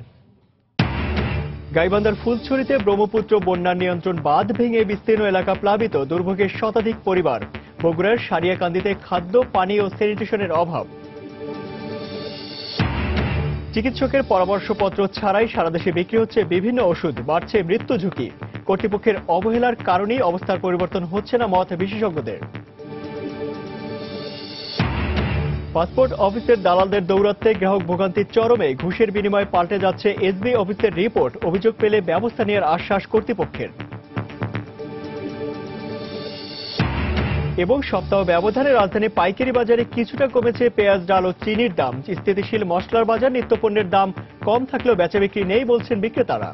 গাইবান্ধার ফুলছড়িতে ব্রহ্মপুত্র বন্যা নিয়ন্ত্রণ বাঁধ ভেঙে বিস্তীর্ণ এলাকা প্লাবিত, দুর্ভোগের শতাধিক পরিবার। বগুড়ার সারিয়াকান্দিতে খাদ্য, পানি ও স্যানিটেশনের অভাব। চিকিৎসকের পরামর্শপত্র ছাড়াই সারা দেশে বিক্রি হচ্ছে বিভিন্ন ওষুধ, বাড়ছে মৃত্যু ঝুঁকি। কর্তৃপক্ষের অবহেলার কারণেই অবস্থার পরিবর্তন হচ্ছে না মত বিশেষজ্ঞদের। পাসপোর্ট অফিসের দালালদের দৌরাত্মে গ্রাহক ভোগান্তির চরমে, ঘুষের বিনিময়ে পাল্টে যাচ্ছে এসবি অফিসের রিপোর্ট, অভিযোগ পেলে ব্যবস্থা নেওয়ার আশ্বাস কর্তৃপক্ষের। এবং সপ্তাহ ব্যবধানে রাজধানী পাইকারি বাজারে কিছুটা কমেছে পেঁয়াজ, ডাল ও চিনির দাম। স্থিতিশীল মশলার বাজার, নিত্যপণ্যের দাম কম থাকলেও বেচাবিক্রি নেই বলছেন বিক্রেতারা।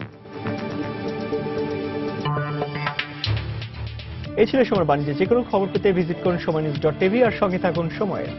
এই ছিল সময় বাণিজ্য। যে কোনো খবর পেতে ভিজিট করুন সময়নিউজ.টিভি আর সঙ্গে থাকুন সময়ে।